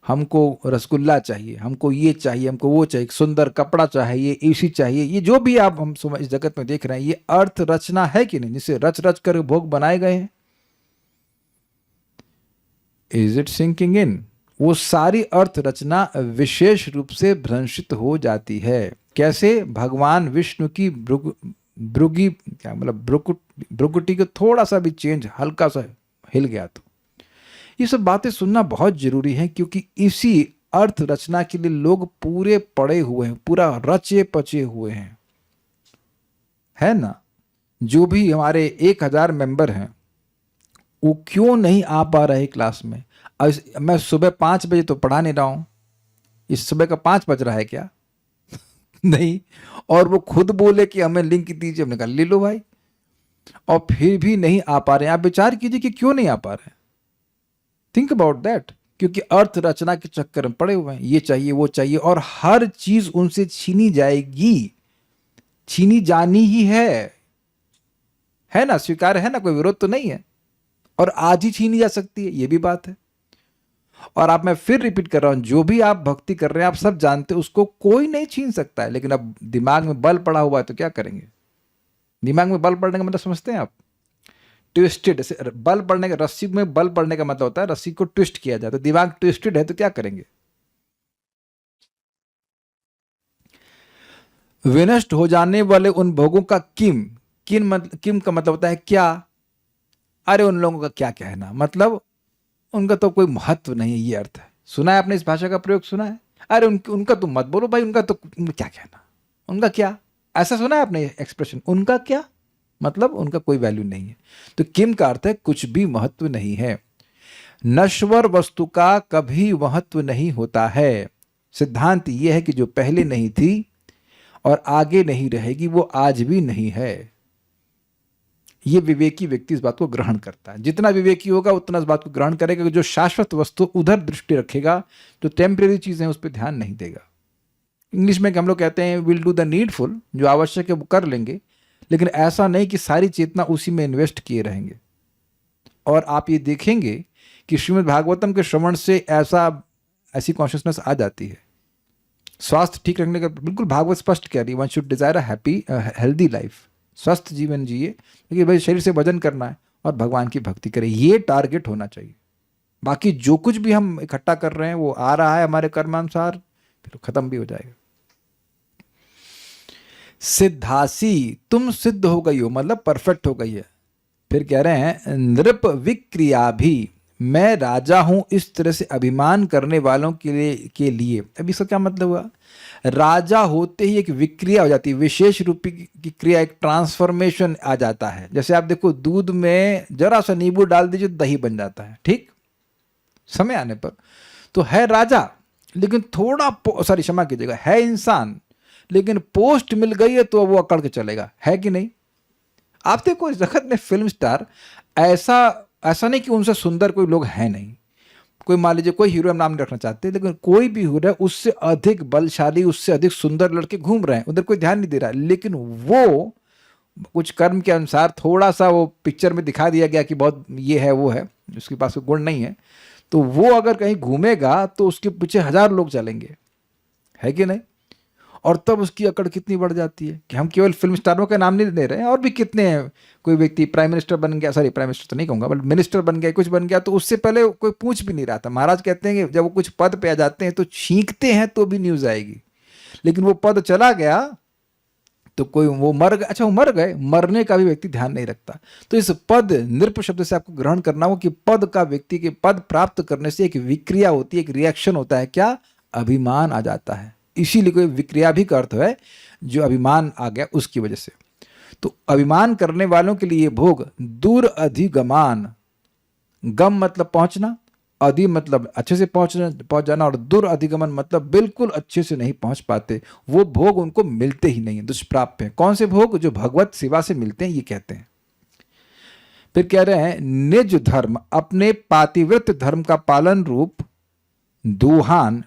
हमको रसगुल्ला चाहिए, हमको ये चाहिए, हमको वो चाहिए, सुंदर कपड़ा चाहिए, एसी चाहिए, ये जो भी आप हम इस जगत में देख रहे हैं, ये अर्थ रचना है कि नहीं, जिसे रच रच कर भोग बनाए गए हैं। Is it sinking in? वो सारी अर्थ रचना विशेष रूप से भ्रंशित हो जाती है। कैसे? भगवान विष्णु की भ्रुगी क्या मतलब भ्रुकुटी को थोड़ा सा भी चेंज, हल्का सा हिल गया तो। ये सब बातें सुनना बहुत जरूरी है, क्योंकि इसी अर्थ रचना के लिए लोग पूरे पड़े हुए हैं, पूरा रचे पचे हुए हैं, है ना। जो भी हमारे 1000 मेंबर हैं वो क्यों नहीं आ पा रहे क्लास में? मैं सुबह 5 बजे तो पढ़ा नहीं रहा हूं, इस सुबह का 5 बज रहा है क्या? नहीं। और वो खुद बोले कि हमें लिंक दीजिए, हमने कहा ले लो भाई, और फिर भी नहीं आ पा रहे हैं। आप विचार कीजिए कि क्यों नहीं आ पा रहे हैं। Think about that. क्योंकि अर्थ रचना के चक्कर में पड़े हुए हैं, ये चाहिए वो चाहिए, और हर चीज उनसे छीनी जाएगी, छीनी जानी ही है ना, स्वीकार है ना, कोई विरोध तो नहीं है। और आज ही छीनी जा सकती है, ये भी बात है। और आप, मैं फिर रिपीट कर रहा हूं, जो भी आप भक्ति कर रहे हैं आप सब जानते हैं, उसको कोई नहीं छीन सकता है। लेकिन अब दिमाग में बल पड़ा हुआ है तो क्या करेंगे? दिमाग में बल पड़ने का मतलब समझते हैं आप? ट्विस्टेड, बल पड़ने का, रस्सी में बल पड़ने का मतलब होता है रस्सी को ट्विस्ट किया जाए। तो दिमाग ट्विस्टेड है तो क्या करेंगे? विनष्ट हो जाने वाले उन भोगों का किम का मतलब होता है क्या? अरे उन लोगों का क्या कहना, मतलब उनका तो कोई महत्व नहीं है, ये अर्थ है। सुना है आपने इस भाषा का प्रयोग? सुना है? अरे उनका तो मत बोलो भाई, उनका तो क्या कहना, उनका क्या, ऐसा सुना है आपने एक्सप्रेशन, उनका क्या मतलब उनका कोई वैल्यू नहीं है। तो किम का अर्थ है कुछ भी महत्व नहीं है। नश्वर वस्तु का कभी महत्व नहीं होता है। सिद्धांत यह है कि जो पहले नहीं थी और आगे नहीं रहेगी वो आज भी नहीं है। ये विवेकी व्यक्ति इस बात को ग्रहण करता है। जितना विवेकी होगा उतना इस बात को ग्रहण करेगा। जो शाश्वत वस्तु उधर दृष्टि रखेगा, जो टेम्परेरी चीजें उस पर ध्यान नहीं देगा। इंग्लिश में हम लोग कहते हैं विल डू द नीडफुल, जो आवश्यक है वो कर लेंगे, लेकिन ऐसा नहीं कि सारी चेतना उसी में इन्वेस्ट किए रहेंगे। और आप ये देखेंगे कि श्रीमद् भागवतम के श्रवण से ऐसी कॉन्शियसनेस आ जाती है। स्वास्थ्य ठीक रखने का बिल्कुल भागवत स्पष्ट कह रही है, one should desire a happy healthy life. स्वस्थ जीवन जिए, क्योंकि भाई शरीर से वजन करना है, और भगवान की भक्ति करें, ये टारगेट होना चाहिए। बाकी जो कुछ भी हम इकट्ठा कर रहे हैं वो आ रहा है हमारे कर्मानुसार, फिर खत्म भी हो जाएगा। सिद्धासी, तुम सिद्ध हो गई हो, मतलब परफेक्ट हो गई है। फिर कह रहे हैं नृप विक्रिया भी, मैं राजा हूं, इस तरह से अभिमान करने वालों के लिए। अब इसका क्या मतलब हुआ? राजा होते ही एक विक्रिया हो जाती है, विशेष रूपी की क्रिया, एक ट्रांसफॉर्मेशन आ जाता है। जैसे आप देखो, दूध में जरा सा नींबू डाल दीजिए, दही बन जाता है, ठीक, समय आने पर। तो है राजा, लेकिन थोड़ा सॉरी क्षमा कीजिएगा, है इंसान, लेकिन पोस्ट मिल गई है तो वो अकड़ के चलेगा, है कि नहीं? आप देखो इस जगत में फिल्म स्टार, ऐसा नहीं कि उनसे सुंदर कोई लोग हैं नहीं। कोई मान लीजिए कोई हीरो, हम नाम नहीं रखना चाहते, लेकिन कोई भी हीरो है, उससे अधिक बलशाली, उससे अधिक सुंदर लड़के घूम रहे हैं, उधर कोई ध्यान नहीं दे रहा, लेकिन वो कुछ कर्म के अनुसार थोड़ा सा वो पिक्चर में दिखा दिया गया कि बहुत ये है वो है, उसके पास कोई गुण नहीं है, तो वो अगर कहीं घूमेगा तो उसके पीछे 1000 लोग चलेंगे, है कि नहीं? और तब उसकी अकड़ कितनी बढ़ जाती है कि हम केवल फिल्म स्टारों का नाम नहीं ले रहे हैं, और भी कितने हैं। कोई व्यक्ति प्राइम मिनिस्टर बन गया, सॉरी प्राइम मिनिस्टर तो नहीं कहूँगा, बट मिनिस्टर बन गया, कुछ बन गया, तो उससे पहले कोई पूछ भी नहीं रहा था। महाराज कहते हैं कि जब वो कुछ पद पे आ जाते हैं तो छींकते हैं तो भी न्यूज़ आएगी, लेकिन वो पद चला गया तो कोई वो मर गए, अच्छा वो मर गए, मरने का भी व्यक्ति ध्यान नहीं रखता। तो इस पद नृप शब्द से आपको ग्रहण करना हो कि पद का, व्यक्ति के पद प्राप्त करने से एक विक्रिया होती है, एक रिएक्शन होता है, क्या? अभिमान आ जाता है। इसीलिए कोई विक्रिया भी का अर्थ है जो अभिमान आ गया उसकी वजह से। तो अभिमान करने वालों के लिए भोग दूर अधिगमान, गम मतलब पहुंचना, अधि मतलब अच्छे से पहुंच जाना, और दूर अधिगमन मतलब बिल्कुल अच्छे से नहीं पहुंच पाते, वो भोग उनको मिलते ही नहीं है, दुष्प्राप्य है। कौन से भोग? जो भगवत सेवा से मिलते हैं, ये कहते हैं। फिर कह रहे हैं निज धर्म, अपने पातिव्रत धर्म का पालन रूप दुहान,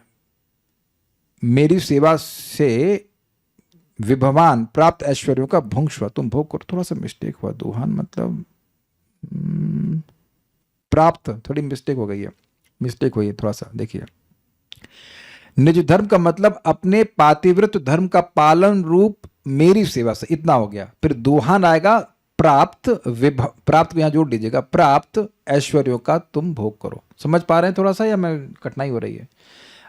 मेरी सेवा से विभवान प्राप्त ऐश्वर्यों का भुंक्ष्व तुम भोग करो। थोड़ा सा मिस्टेक हुआ, दुहान मतलब प्राप्त, थोड़ी मिस्टेक हो गई है, मिस्टेक हुई है थोड़ा सा, देखिए। निज धर्म का मतलब अपने पातिव्रत धर्म का पालन रूप मेरी सेवा से, इतना हो गया। फिर दुहान आएगा प्राप्त, प्राप्त को यहां जोड़ लीजिएगा, प्राप्त ऐश्वर्यों का तुम भोग करो। समझ पा रहे हैं थोड़ा सा, या मैं कठिनाई हो रही है?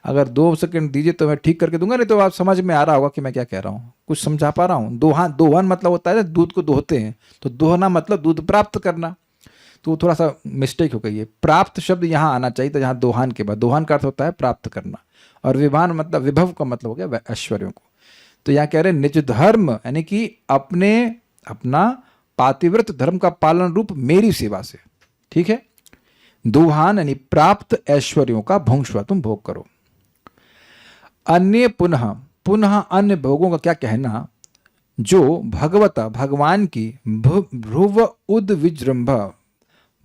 अगर 2 सेकंड दीजिए तो मैं ठीक करके दूंगा, नहीं तो आप समझ में आ रहा होगा कि मैं क्या कह रहा हूँ, कुछ समझा पा रहा हूँ। दोहन मतलब होता है दूध को दोहते हैं, तो दोहना मतलब दूध प्राप्त करना, तो थोड़ा सा मिस्टेक हो गई है। प्राप्त शब्द यहाँ आना चाहिए था, यहाँ दोहान के बाद। दोहान का अर्थ होता है प्राप्त करना, और विभान मतलब विभव का मतलब हो गया ऐश्वर्यों को। तो यहाँ कह रहे हैं निज धर्म, यानी कि अपना पातिव्रत धर्म का पालन रूप मेरी सेवा से, ठीक है। दुहान यानी प्राप्त ऐश्वर्यों का भुंक्ष्व तुम भोग करो। अन्य पुनः अन्य भोगों का क्या कहना, जो भगवता भगवान की भ्रुव उद विजृंभ,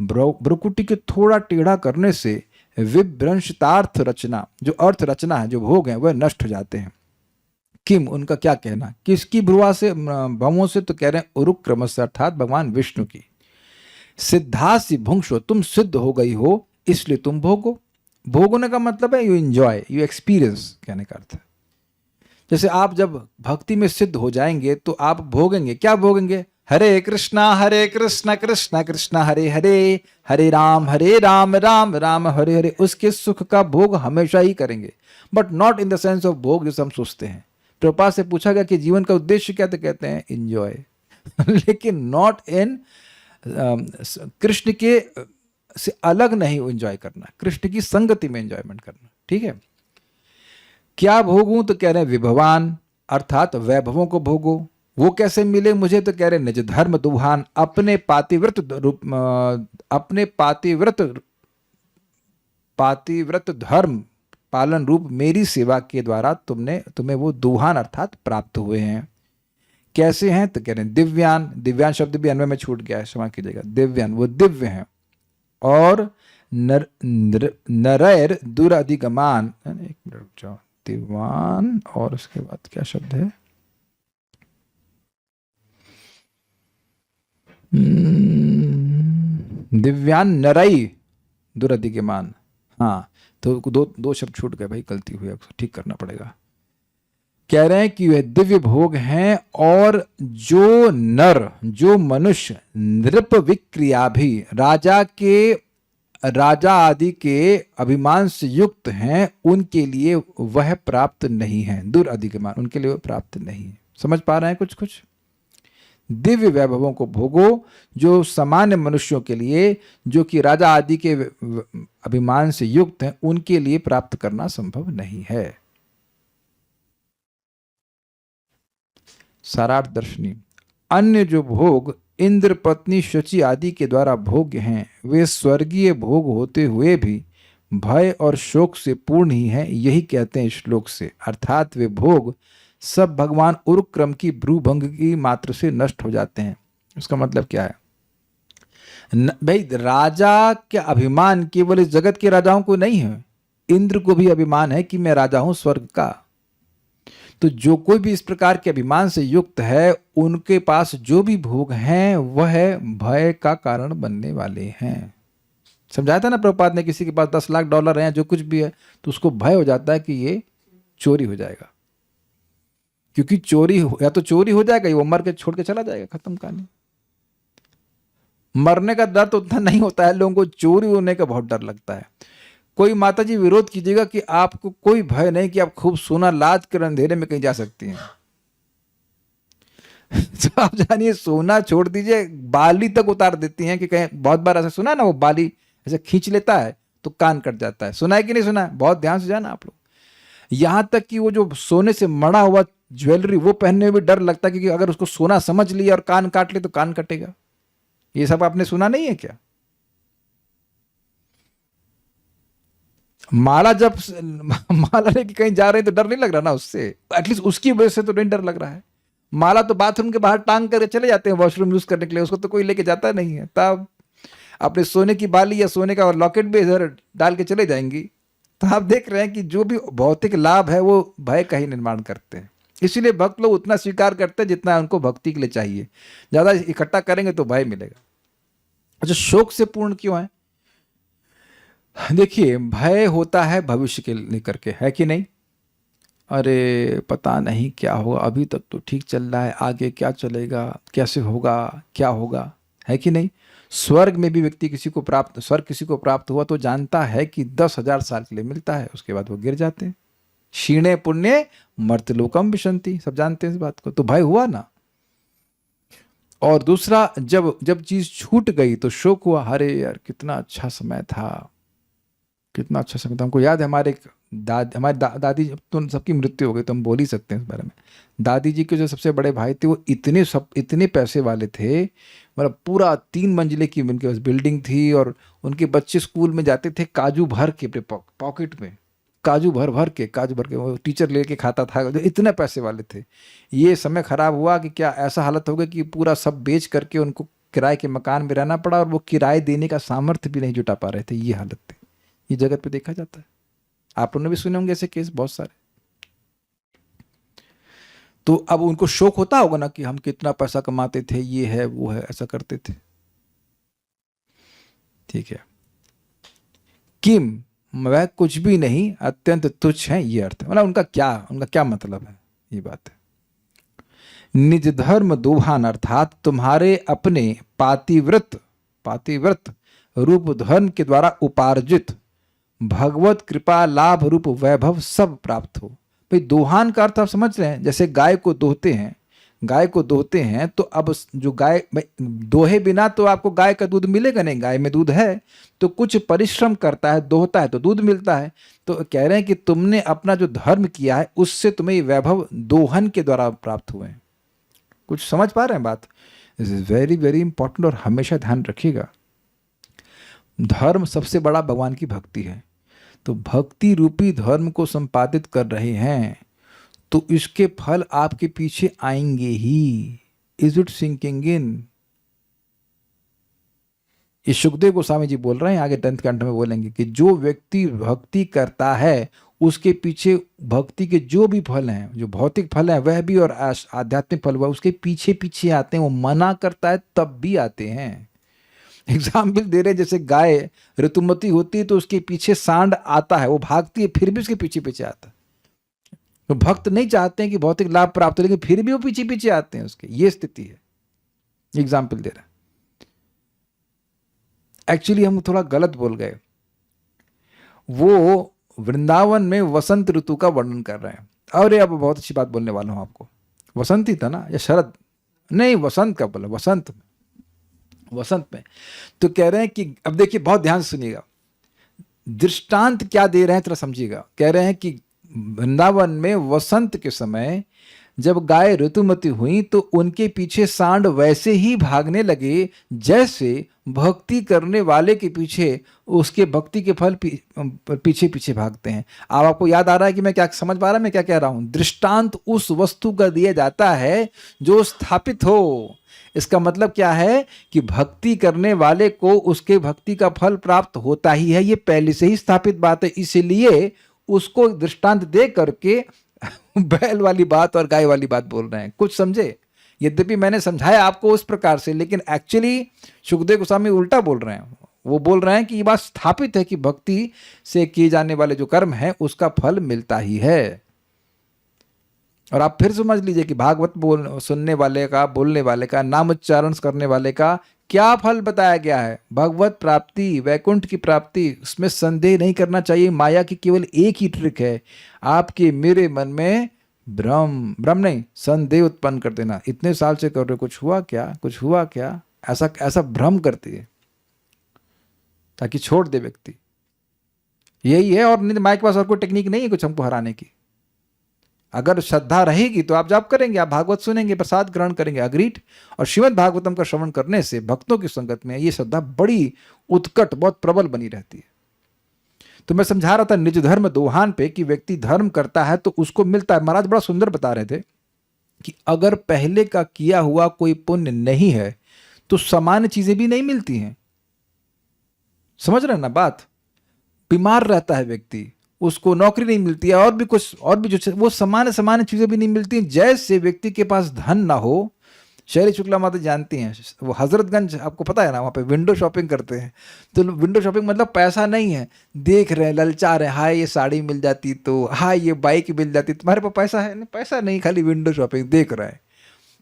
भ्रुकुटी के थोड़ा टेढ़ा करने से विभ्रंशतार्थ रचना, जो अर्थ रचना है, जो भोग है, वह नष्ट हो जाते हैं। किम, उनका क्या कहना, किसकी भ्रुवा से, भवों से? तो कह रहे हैं उरुक्रम से, अर्थात भगवान विष्णु की। सिद्धासी भुंक्ष्व, तुम सिद्ध हो गई हो इसलिए तुम भोगो। भोगने का मतलब है यू एंजॉय, यू एक्सपीरियंस, कहने का अर्थ है। जैसे आप जब भक्ति में सिद्ध हो जाएंगे तो आप भोगेंगे, क्या भोगेंगे? हरे कृष्णा कृष्णा कृष्णा हरे हरे, हरे राम राम राम हरे हरे। उसके सुख का भोग हमेशा ही करेंगे, but not in the sense of भोग जैसे हम सोचते हैं। प्रभुपाद से पूछा गया कि जीवन का उद्देश्य क्या, तो कहते हैं एंजॉय लेकिन नॉट इन कृष्ण के से अलग नहीं एंजॉय करना, कृष्ण की संगति में एंजॉयमेंट करना, ठीक है। क्या भोगूं? तो कह रहे हैं विभवान, अर्थात वैभवों को भोगो। वो कैसे मिले मुझे? तो कह रहे हैं निज धर्म दुहान, अपने पातिव्रत धर्म पालन रूप मेरी सेवा के द्वारा तुम्हें वो दुहान अर्थात प्राप्त हुए हैं। कैसे हैं? तो कह रहे हैं दिव्यान, दिव्यान शब्द भी अन्वय में छूट गया है, क्षमा कीजिएगा। दिव्यान वो दिव्य हैं, और नरैर दुराधिगमान, एक मिनट रुक जाओ, दिवान और उसके बाद क्या शब्द है? दिव्यान नरई दुराधिगमान। हाँ, तो दो शब्द छूट गए भाई, गलती हुई, ठीक करना पड़ेगा। कह रहे हैं कि वे दिव्य भोग हैं, और जो नर, जो मनुष्य नृप विक्रिया भी राजा आदि के अभिमान से युक्त हैं, उनके लिए वह प्राप्त नहीं है। दुराधिमान उनके लिए वह प्राप्त नहीं है। समझ पा रहे हैं कुछ कुछ? दिव्य वैभवों को भोगो जो सामान्य मनुष्यों के लिए, जो कि राजा आदि के अभिमान से युक्त हैं, उनके लिए प्राप्त करना संभव नहीं है। सारार्थ दर्शनी, अन्य जो भोग इंद्र, पत्नी, शची आदि के द्वारा भोग्य हैं, वे स्वर्गीय भोग होते हुए भी भय और शोक से पूर्ण ही हैं। यही कहते हैं श्लोक से, अर्थात वे भोग सब भगवान उरुक्रम की भ्रूभंग की मात्र से नष्ट हो जाते हैं। उसका मतलब क्या है? भाई, राजा के अभिमान केवल इस जगत के राजाओं को नहीं है, इंद्र को भी अभिमान है कि मैं राजा हूं स्वर्ग का। तो जो कोई भी इस प्रकार के अभिमान से युक्त है, उनके पास जो भी भोग हैं वह भय का कारण बनने वाले हैं। समझाया था ना प्रभुपाद ने, किसी के पास $10 लाख हैं, जो कुछ भी है, तो उसको भय हो जाता है कि ये चोरी हो जाएगा, क्योंकि चोरी या तो चोरी हो जाएगा या वो मर के छोड़ के चला जाएगा, खत्म कहानी। मरने का डर तो उतना नहीं होता है लोगों को, चोरी होने का बहुत डर लगता है। कोई माता जी विरोध कीजिएगा कि आपको कोई भय नहीं कि आप खूब सोना लाद कर अंधेरे में कहीं जा सकती हैं। तो आप जानिए, सोना छोड़ दीजिए, बाली तक उतार देती हैं कि कहीं, बहुत बार ऐसा सुना ना, वो बाली ऐसे खींच लेता है तो कान कट जाता है। सुना है कि नहीं सुना है? बहुत ध्यान से जाना आप लोग। यहां तक कि वो जो सोने से मड़ा हुआ ज्वेलरी, वो पहनने में भी डर लगता है, क्योंकि अगर उसको सोना समझ लिया और कान काट ले तो कान कटेगा। ये सब आपने सुना नहीं है क्या? माला जब माला लेके कहीं जा रहे हैं तो डर नहीं लग रहा ना उससे, एटलीस्ट उसकी वजह से तो नहीं डर लग रहा है। माला तो बाथरूम के बाहर टांग करके चले जाते हैं वॉशरूम यूज करने के लिए, उसको तो कोई लेके जाता नहीं है। तब अपने सोने की बाली या सोने का लॉकेट भी इधर डाल के चले जाएंगी। तो आप देख रहे हैं कि जो भी भौतिक लाभ है वो भय का ही निर्माण करते हैं। इसीलिए भक्त लोग उतना स्वीकार करते हैं जितना उनको भक्ति के लिए चाहिए। ज्यादा इकट्ठा करेंगे तो भय मिलेगा। अच्छा, शोक से पूर्ण क्यों है? देखिए, भय होता है भविष्य के लेकर के, है कि नहीं? अरे पता नहीं क्या होगा, अभी तक तो ठीक चल रहा है, आगे क्या चलेगा, कैसे होगा, क्या होगा, है कि नहीं? स्वर्ग में भी व्यक्ति स्वर्ग किसी को प्राप्त हुआ तो जानता है कि 10,000 साल के लिए मिलता है, उसके बाद वो गिर जाते हैं। क्षीणे पुण्य मर्त्यलोकम विशंति, सब जानते हैं इस बात को। तो भय हुआ ना। और दूसरा, जब चीज छूट गई तो शोक हुआ, अरे यार कितना अच्छा समय था, कितना अच्छा समय था। हमको याद है हमारी दादी, तो सबकी मृत्यु हो गई तो हम बोल ही सकते हैं इस बारे में। दादी जी के जो सबसे बड़े भाई थे, वो इतने पैसे वाले थे, मतलब पूरा 3 मंजिले की उनके पास बिल्डिंग थी, और उनके बच्चे स्कूल में जाते थे काजू भर के अपने पॉकेट में, काजू भर के वो टीचर लेके खाता था, जो इतने पैसे वाले थे। ये समय खराब हुआ कि क्या ऐसा हालत हो गई कि पूरा सब बेच करके उनको किराए के मकान में रहना पड़ा, और वो किराए देने का सामर्थ्य भी नहीं जुटा पा रहे थे। ये हालत थी। ये जगत पे देखा जाता है, आप लोगों ने भी सुने होंगे ऐसे केस बहुत सारे। तो अब उनको शौक होता होगा ना कि हम कितना पैसा कमाते थे, ये है वो है, ऐसा करते थे। ठीक है, किम, वह कुछ भी नहीं, अत्यंत तुच्छ है, ये अर्थ है। मतलब उनका क्या मतलब है, ये बात है। निज धर्म दोहान, अर्थात तुम्हारे अपने पातिव्रत रूप धर्म के द्वारा उपार्जित भगवत कृपा लाभ रूप वैभव सब प्राप्त हो। भाई, दोहान का अर्थ आप समझ रहे हैं? जैसे गाय को दोहते हैं तो अब जो गाय दोहे बिना तो आपको गाय का दूध मिलेगा नहीं। गाय में दूध है तो कुछ परिश्रम करता है, दोहता है तो दूध मिलता है। तो कह रहे हैं कि तुमने अपना जो धर्म किया है उससे तुम्हें वैभव दोहन के द्वारा प्राप्त हुए हैं। कुछ समझ पा रहे हैं बात? This is very very important, और हमेशा ध्यान रखिएगा। धर्म सबसे बड़ा भगवान की भक्ति है। तो भक्ति रूपी धर्म को संपादित कर रहे हैं तो इसके फल आपके पीछे आएंगे ही। Is it sinking in? ये सुखदेव गोस्वामी जी बोल रहे हैं, आगे 10th कंठ में बोलेंगे कि जो व्यक्ति भक्ति करता है उसके पीछे भक्ति के जो भी फल हैं, जो भौतिक फल हैं वह भी, और आध्यात्मिक फल वह उसके पीछे पीछे आते हैं। वो मना करता है तब भी आते हैं। एग्जाम्पल दे रहे, जैसे गाय ऋतुमती होती है तो उसके पीछे सांड आता है, वो भागती है फिर भी उसके पीछे पीछे आता है। तो भक्त नहीं चाहते हैं कि भौतिक लाभ प्राप्त हो, लेकिन फिर भी वो पीछे पीछे आते हैं उसके। ये स्थिति है। एग्जाम्पल दे रहा है। एक्चुअली हम थोड़ा गलत बोल गए। वो वृंदावन में वसंत ऋतु का वर्णन कर रहे हैं। और अब बहुत अच्छी बात बोलने वाला हूं आपको। वसंत ही था ना, या शरद? नहीं, वसंत का बोला, वसंत में। वसंत में तो कह रहे हैं कि अब देखिए, बहुत ध्यान से सुनिएगा, दृष्टांत क्या दे रहे हैं थोड़ा समझिएगा। कह रहे हैं कि वृंदावन में वसंत के समय जब गाय ऋतुमती हुई तो उनके पीछे सांड वैसे ही भागने लगे जैसे भक्ति करने वाले के पीछे उसके भक्ति के फल पीछे पीछे भागते हैं। अब आपको याद आ रहा है कि मैं क्या समझ पा रहा, मैं क्या कह रहा हूं? दृष्टांत उस वस्तु का दिया जाता है जो स्थापित हो। इसका मतलब क्या है कि भक्ति करने वाले को उसके भक्ति का फल प्राप्त होता ही है, ये पहले से ही स्थापित बात है। इसलिए उसको दृष्टांत दे करके बैल वाली बात और गाय वाली बात बोल रहे हैं। कुछ समझे? यद्यपि मैंने समझाया आपको उस प्रकार से, लेकिन एक्चुअली सुखदेव गोस्वामी उल्टा बोल रहे हैं। वो बोल रहे हैं कि ये बात स्थापित है कि भक्ति से किए जाने वाले जो कर्म है उसका फल मिलता ही है। और आप फिर समझ लीजिए कि भागवत सुनने वाले का, बोलने वाले का, नाम उच्चारण करने वाले का क्या फल बताया गया है? भगवत प्राप्ति, वैकुंठ की प्राप्ति। उसमें संदेह नहीं करना चाहिए। माया की केवल एक ही ट्रिक है, आपके मेरे मन में भ्रम नहीं, संदेह उत्पन्न कर देना। इतने साल से कर रहे हो, कुछ हुआ क्या, कुछ हुआ क्या, ऐसा भ्रम करती है ताकि छोड़ दे व्यक्ति। यही है। और नहीं, माया के पास और कोई टेक्निक नहीं है कुछ हमको हराने की। अगर श्रद्धा रहेगी तो आप जाप करेंगे, आप भागवत सुनेंगे, प्रसाद ग्रहण करेंगे, अग्रीड। और श्रीमद् भागवतम का श्रवण करने से भक्तों की संगत में ये श्रद्धा बड़ी उत्कट, बहुत प्रबल बनी रहती है। तो मैं समझा रहा था निज धर्म दोहान पे कि व्यक्ति धर्म करता है तो उसको मिलता है। महाराज बड़ा सुंदर बता रहे थे कि अगर पहले का किया हुआ कोई पुण्य नहीं है तो सामान्य चीजें भी नहीं मिलती हैं। समझ रहे हैं ना बात? बीमार रहता है व्यक्ति, उसको नौकरी नहीं मिलती है, और भी कुछ, और भी जो वो सामान्य चीजें भी नहीं मिलती हैं। जैसे व्यक्ति के पास धन ना हो, शहरी शुक्ला माता जानती हैं, वो हजरतगंज आपको पता है ना, वहाँ पे विंडो शॉपिंग करते हैं। तो विंडो शॉपिंग मतलब पैसा नहीं है, देख रहे हैं, ललचा रहे हैं, हाय ये साड़ी मिल जाती तो, हाय ये बाइक मिल जाती। तुम्हारे पास पैसा है? नहीं, पैसा नहीं, खाली विंडो शॉपिंग देख रहे हैं।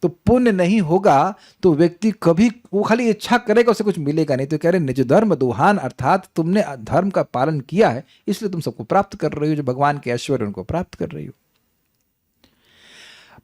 तो पुण्य नहीं होगा तो व्यक्ति कभी, वो खाली इच्छा करेगा, उसे कुछ मिलेगा नहीं। तो कह रहे निज धर्म दोहान, अर्थात तुमने धर्म का पालन किया है इसलिए तुम सबको प्राप्त कर रही हो, जो भगवान के ऐश्वर्य उनको प्राप्त कर रही हो।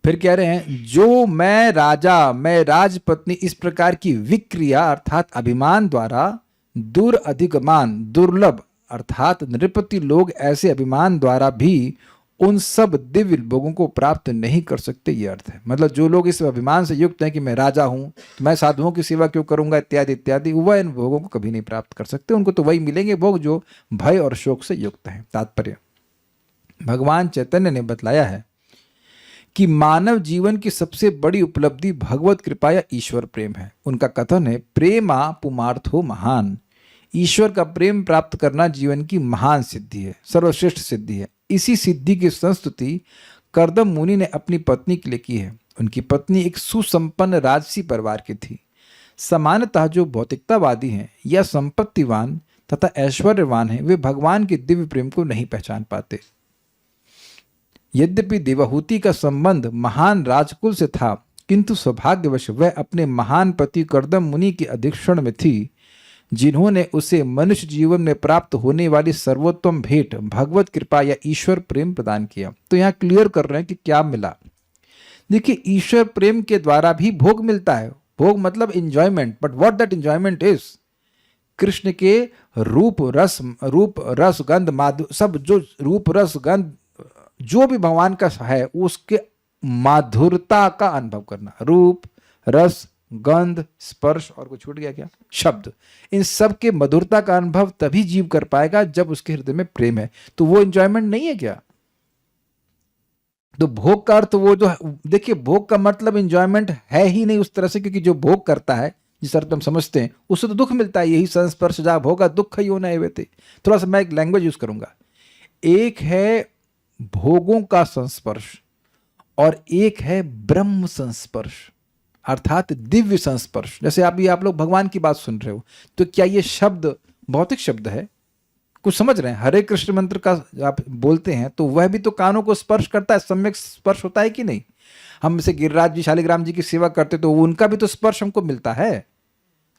फिर कह रहे हैं जो मैं राजा, मैं राजपत्नी, इस प्रकार की विक्रिया अर्थात अभिमान द्वारा दुर्अधिगमान, दुर्लभ अर्थात नृपति लोग ऐसे अभिमान द्वारा भी उन सब दिव्य भोगों को प्राप्त नहीं कर सकते। ये अर्थ है। मतलब जो लोग इस अभिमान से युक्त हैं कि मैं राजा हूं, मैं साधुओं की सेवा क्यों करूंगा, इत्यादि इत्यादि, वह इन भोगों को कभी नहीं प्राप्त कर सकते। उनको तो वही मिलेंगे भोग जो भय और शोक से युक्त हैं। तात्पर्य, भगवान चैतन्य ने बतलाया है कि मानव जीवन की सबसे बड़ी उपलब्धि भगवत कृपा या ईश्वर प्रेम है। उनका कथन है, प्रेमा पुमार्थो महान। ईश्वर का प्रेम प्राप्त करना जीवन की महान सिद्धि है, सर्वश्रेष्ठ सिद्धि है। इसी सिद्धि की संस्तुति कर्दम मुनि ने अपनी पत्नी के लिए की है। उनकी पत्नी एक सुसंपन्न राजसी परिवार की थी। सामान्यतः जो भौतिकतावादी हैं या संपत्तिवान तथा ऐश्वर्यवान हैं, वे भगवान के दिव्य प्रेम को नहीं पहचान पाते। यद्यपि देवहूति का संबंध महान राजकुल से था, किंतु सौभाग्यवश वह अपने महान पति कर्दम मुनि के अधीक्षण में थी, जिन्होंने उसे मनुष्य जीवन में प्राप्त होने वाली सर्वोत्तम भेंट भगवत कृपा या ईश्वर प्रेम प्रदान किया। तो यहाँ क्लियर कर रहे हैं कि क्या मिला। देखिए, ईश्वर प्रेम के द्वारा भी भोग मिलता है। भोग मतलब enjoyment, but what that enjoyment is, Krishna के रूप रस गंध माधुर्य, सब जो रूप रस गंध जो भी भगवान का है उसके माधुरता का अनुभव करना। रूप, रस, गंध, स्पर्श और कुछ छूट गया क्या? शब्द। इन सब के मधुरता का अनुभव तभी जीव कर पाएगा जब उसके हृदय में प्रेम है। तो वो एंजॉयमेंट नहीं है क्या? तो भोग का अर्थ वो जो, देखिए भोग का मतलब एंजॉयमेंट है ही नहीं उस तरह से, क्योंकि जो भोग करता है जिस अर्थ हम समझते हैं उससे तो दुख मिलता है। यही संस्पर्श जा भोगा दुख ही होना है। थोड़ा सा मैं एक लैंग्वेज यूज करूंगा। एक है भोगों का संस्पर्श और एक है ब्रह्म संस्पर्श अर्थात दिव्य संस्पर्श। जैसे आप लोग भगवान की बात सुन रहे हो, तो क्या ये शब्द भौतिक शब्द है? कुछ समझ रहे हैं? हरे कृष्ण मंत्र का आप बोलते हैं तो वह भी तो कानों को स्पर्श करता है, सम्यक स्पर्श होता है कि नहीं? हम जैसे गिरिराज जी, शालिग्राम जी की सेवा करते तो उनका भी तो स्पर्श हमको मिलता है।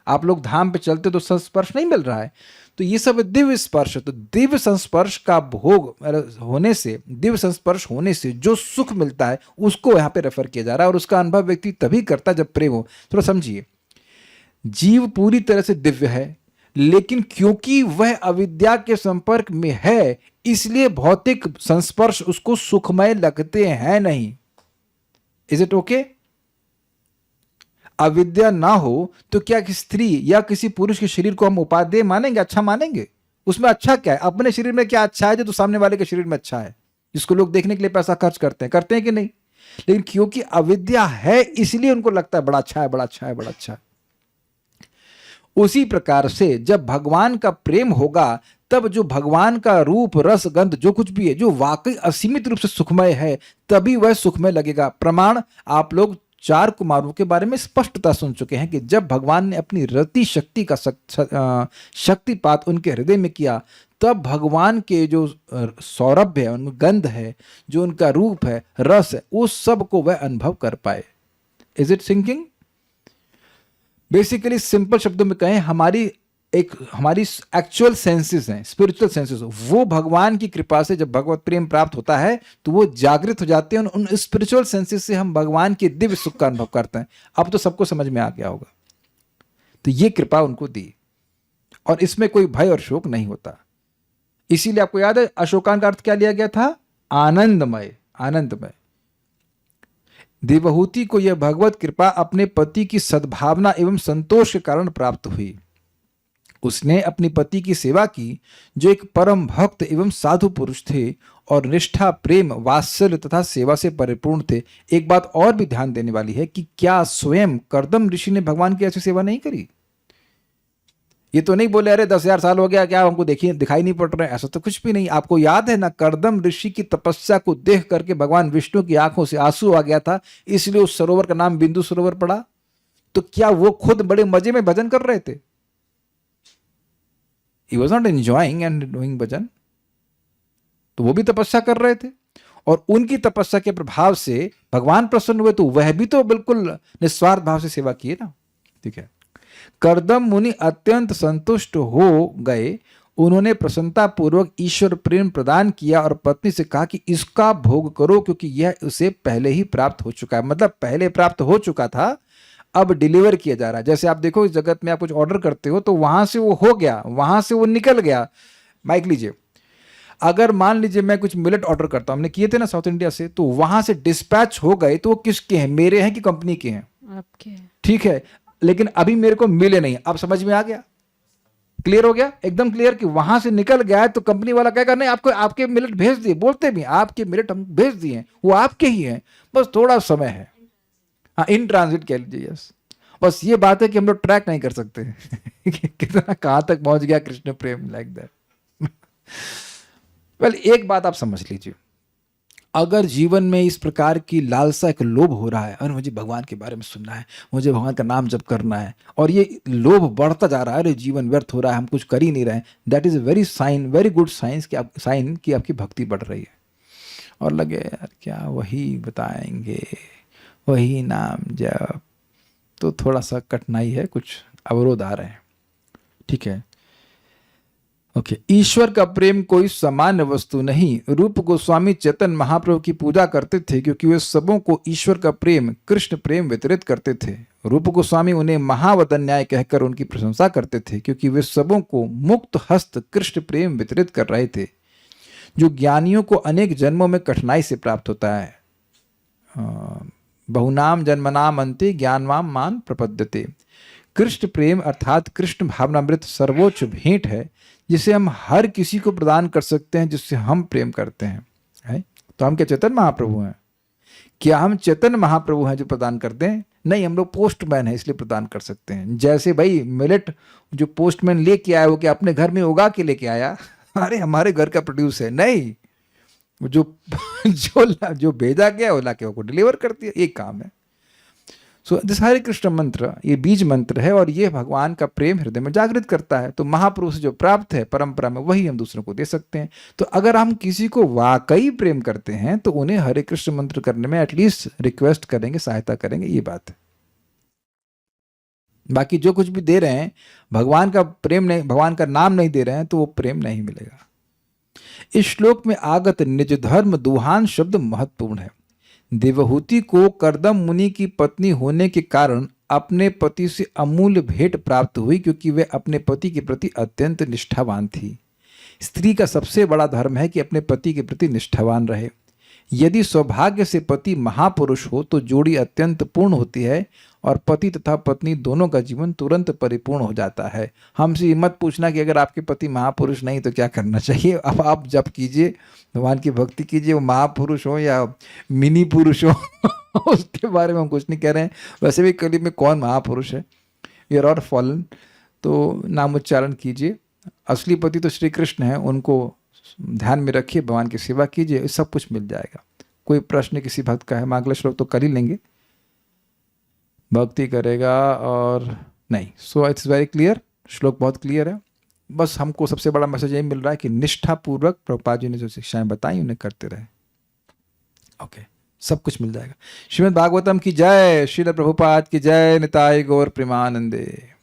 आप लोग धाम पे चलते तो संस्पर्श नहीं मिल रहा है। तो ये सब दिव्य स्पर्श है। तो दिव्य संस्पर्श का भोग होने से, दिव्य संस्पर्श होने से जो सुख मिलता है उसको यहाँ पे रेफर किया जा रहा है, और उसका अनुभव व्यक्ति तभी करता है जब प्रेम हो। थोड़ा समझिए, जीव पूरी तरह से दिव्य है, लेकिन क्योंकि वह अविद्या के संपर्क में है इसलिए भौतिक संस्पर्श उसको सुखमय लगते हैं नहीं। Is it okay? अविद्या ना हो तो क्या किसी स्त्री या किसी पुरुष के शरीर को हम उपादेय मानेंगे, अच्छा मानेंगे? उसमें अच्छा क्या है? अपने शरीर में क्या अच्छा है जो तो सामने वाले के शरीर में अच्छा है, जिसको लोग देखने के लिए पैसा खर्च करते हैं कि नहीं? लेकिन क्योंकि अविद्या है इसलिए उनको लगता है बड़ा अच्छा है, बड़ा अच्छा है, बड़ा अच्छा है। उसी प्रकार से जब भगवान का प्रेम होगा तब जो भगवान का रूप, रस, गंध जो कुछ भी है जो वाकई असीमित रूप से सुखमय है तभी वह सुखमय लगेगा। प्रमाण आप लोग 4 कुमारों के बारे में स्पष्टता सुन चुके हैं कि जब भगवान ने अपनी रति शक्ति का शक्तिपात उनके हृदय में किया तब भगवान के जो सौरभ्य है, उनका गंध है, जो उनका रूप है, रस है, उस सब को वह अनुभव कर पाए। Is it sinking? Basically simple शब्दों में कहें, हमारी एक्चुअल सेंसेस हैं, स्पिरिचुअल सेंसेस, वो भगवान की कृपा से जब भगवत प्रेम प्राप्त होता है तो वो जागृत हो जाते हैं। उन स्पिरिचुअल सेंसेस से हम भगवान के दिव्य सुख का अनुभव करते हैं। अब तो सबको समझ में आ गया होगा। तो ये कृपा उनको दी, और इसमें कोई भय और शोक नहीं होता। इसीलिए आपको याद है अशोकान का अर्थ क्या लिया गया था? आनंदमय। आनंदमय। देवहूति को यह भगवत कृपा अपने पति की सद्भावना एवं संतोष के कारण प्राप्त हुई। उसने अपने पति की सेवा की जो एक परम भक्त एवं साधु पुरुष थे और निष्ठा, प्रेम, वात्सल्य तथा सेवा से परिपूर्ण थे। एक बात और भी ध्यान देने वाली है कि क्या स्वयं कर्दम ऋषि ने भगवान की ऐसी सेवा नहीं करी? ये तो नहीं बोले अरे 10,000 साल हो गया, क्या हमको दिखाई नहीं पड़ रहा है, ऐसा तो कुछ भी नहीं। आपको याद है ना, कर्दम ऋषि की तपस्या को देख करके भगवान विष्णु की आंखों से आंसू आ गया था, इसलिए उस सरोवर का नाम बिंदु सरोवर पड़ा। तो क्या वो खुद बड़े मजे में भजन कर रहे थे? He was not enjoying and doing भजन, तो वो भी तपस्या कर रहे थे, और उनकी तपस्या के प्रभाव से भगवान प्रसन्न हुए, तो वह भी तो बिल्कुल निस्वार्थ भाव से सेवा किए ना। ठीक है। कर्दम मुनि अत्यंत संतुष्ट हो गए। उन्होंने प्रसन्नता पूर्वक ईश्वर प्रेम प्रदान किया और पत्नी से कहा कि इसका भोग करो क्योंकि यह उसे पहले ही प्राप्त हो चुका है। मतलब पहले प्राप्त हो चुका था, अब डिलीवर किया जा रहा है। जैसे आप देखो इस जगत में आप कुछ ऑर्डर करते हो तो वहां से वो हो गया, वहां से वो निकल गया। माइक लीजिए, अगर मान लीजिए मैं कुछ मिलेट ऑर्डर करता हूं, हमने किए थे ना साउथ इंडिया से, तो वहां से डिस्पैच हो गए, तो वो किसके हैं? मेरे हैं कि कंपनी के हैं? आपके। ठीक है, लेकिन अभी मेरे को मिले नहीं। अब समझ में आ गया? क्लियर हो गया? एकदम क्लियर कि वहां से निकल गया है तो कंपनी वाला कहेगा नहीं आपको, आपके मिलेट भेज दिए, बोलते भी आपके मिलेट हम भेज दिए, वो आपके ही हैं, बस थोड़ा समय है। हाँ, इन ट्रांजिट कह लीजिए। यस, बस ये बात है कि हम लोग ट्रैक नहीं कर सकते कितना कहां तक पहुंच गया कृष्ण प्रेम, लाइक दैट। वेल, एक बात आप समझ लीजिए, अगर जीवन में इस प्रकार की लालसा, एक लोभ हो रहा है, और मुझे भगवान के बारे में सुनना है, मुझे भगवान का नाम जप करना है, और ये लोभ बढ़ता जा रहा है, अरे जीवन व्यर्थ हो रहा है, हम कुछ कर ही नहीं रहे, that is very good sign कि आपकी भक्ति बढ़ रही है। और लगे यार क्या वही बताएंगे, वही नाम जप, तो थोड़ा सा कठिनाई है, कुछ अवरोध आ रहे हैं। ठीक है, ओके। ईश्वर का प्रेम कोई सामान्य वस्तु नहीं। रूप गोस्वामी चैतन्य महाप्रभु की पूजा करते थे क्योंकि वे सबों को ईश्वर का प्रेम, कृष्ण प्रेम वितरित करते थे। रूप गोस्वामी उन्हें महावदन्याय कहकर उनकी प्रशंसा करते थे क्योंकि वे सबों को मुक्त हस्त कृष्ण प्रेम वितरित कर रहे थे, जो ज्ञानियों को अनेक जन्मों में कठिनाई से प्राप्त होता है। बहुनाम जन्मनाम अंते ज्ञानवाम मान प्रपद्यते। कृष्ण प्रेम अर्थात कृष्ण भावनामृत सर्वोच्च भेंट है जिसे हम हर किसी को प्रदान कर सकते हैं जिससे हम प्रेम करते हैं। है? तो हम क्या चैतन्य महाप्रभु हैं? क्या हम चैतन्य महाप्रभु हैं जो प्रदान करते हैं? नहीं, हम लोग पोस्टमैन हैं इसलिए प्रदान कर सकते हैं। जैसे भाई मिलेट जो पोस्टमैन लेके आया वो क्या अपने घर में उगा के लेके आया? अरे हमारे घर का प्रोड्यूस है? नहीं, जो भेजा गया वो लाके वो डिलीवर कर दिया, एक काम है। सो दिस हरे कृष्ण मंत्र ये बीज मंत्र है और ये भगवान का प्रेम हृदय में जागृत करता है। तो महापुरुष जो प्राप्त है परंपरा में वही हम दूसरों को दे सकते हैं। तो अगर हम किसी को वाकई प्रेम करते हैं तो उन्हें हरे कृष्ण मंत्र करने में एटलीस्ट रिक्वेस्ट करेंगे, सहायता करेंगे, ये बात है। बाकी जो कुछ भी दे रहे हैं भगवान का प्रेम नहीं, भगवान का नाम नहीं दे रहे हैं तो वो प्रेम नहीं मिलेगा। इस श्लोक में आगत निज धर्म दुहान शब्द महत्वपूर्ण है। देवहूति को कर्दम मुनि की पत्नी होने के कारण अपने पति से अमूल्य भेंट प्राप्त हुई, क्योंकि वे अपने पति के प्रति अत्यंत निष्ठावान थी। स्त्री का सबसे बड़ा धर्म है कि अपने पति के प्रति निष्ठावान रहे। यदि सौभाग्य से पति महापुरुष हो तो जोड़ी अत्यंत पूर्ण होती है और पति तथा पत्नी दोनों का जीवन तुरंत परिपूर्ण हो जाता है। हमसे ये मत पूछना कि अगर आपके पति महापुरुष नहीं तो क्या करना चाहिए। अब आप जप कीजिए, भगवान की भक्ति कीजिए, वो महापुरुष हो या मिनी पुरुष हो उसके बारे में हम कुछ नहीं कह रहे हैं। वैसे भी कली में कौन महापुरुष है, वी आर ऑल फॉलन, तो नाम उच्चारण कीजिए। असली पति तो श्री कृष्ण है, उनको ध्यान में रखिए, भगवान की सेवा कीजिए, सब कुछ मिल जाएगा। कोई प्रश्न किसी भक्त का है, मैं अगला श्लोक तो कर ही लेंगे, भक्ति करेगा और नहीं। सो इट्स वेरी क्लियर, श्लोक बहुत क्लियर है। बस हमको सबसे बड़ा मैसेज यही मिल रहा है कि निष्ठापूर्वक प्रभुपाद जी ने जो शिक्षाएं बताई उन्हें करते रहे। ओके, सब कुछ मिल जाएगा। श्रीमद् भागवतम की जय, श्रील प्रभुपाद की जय, निताय गौर प्रेमानंदे।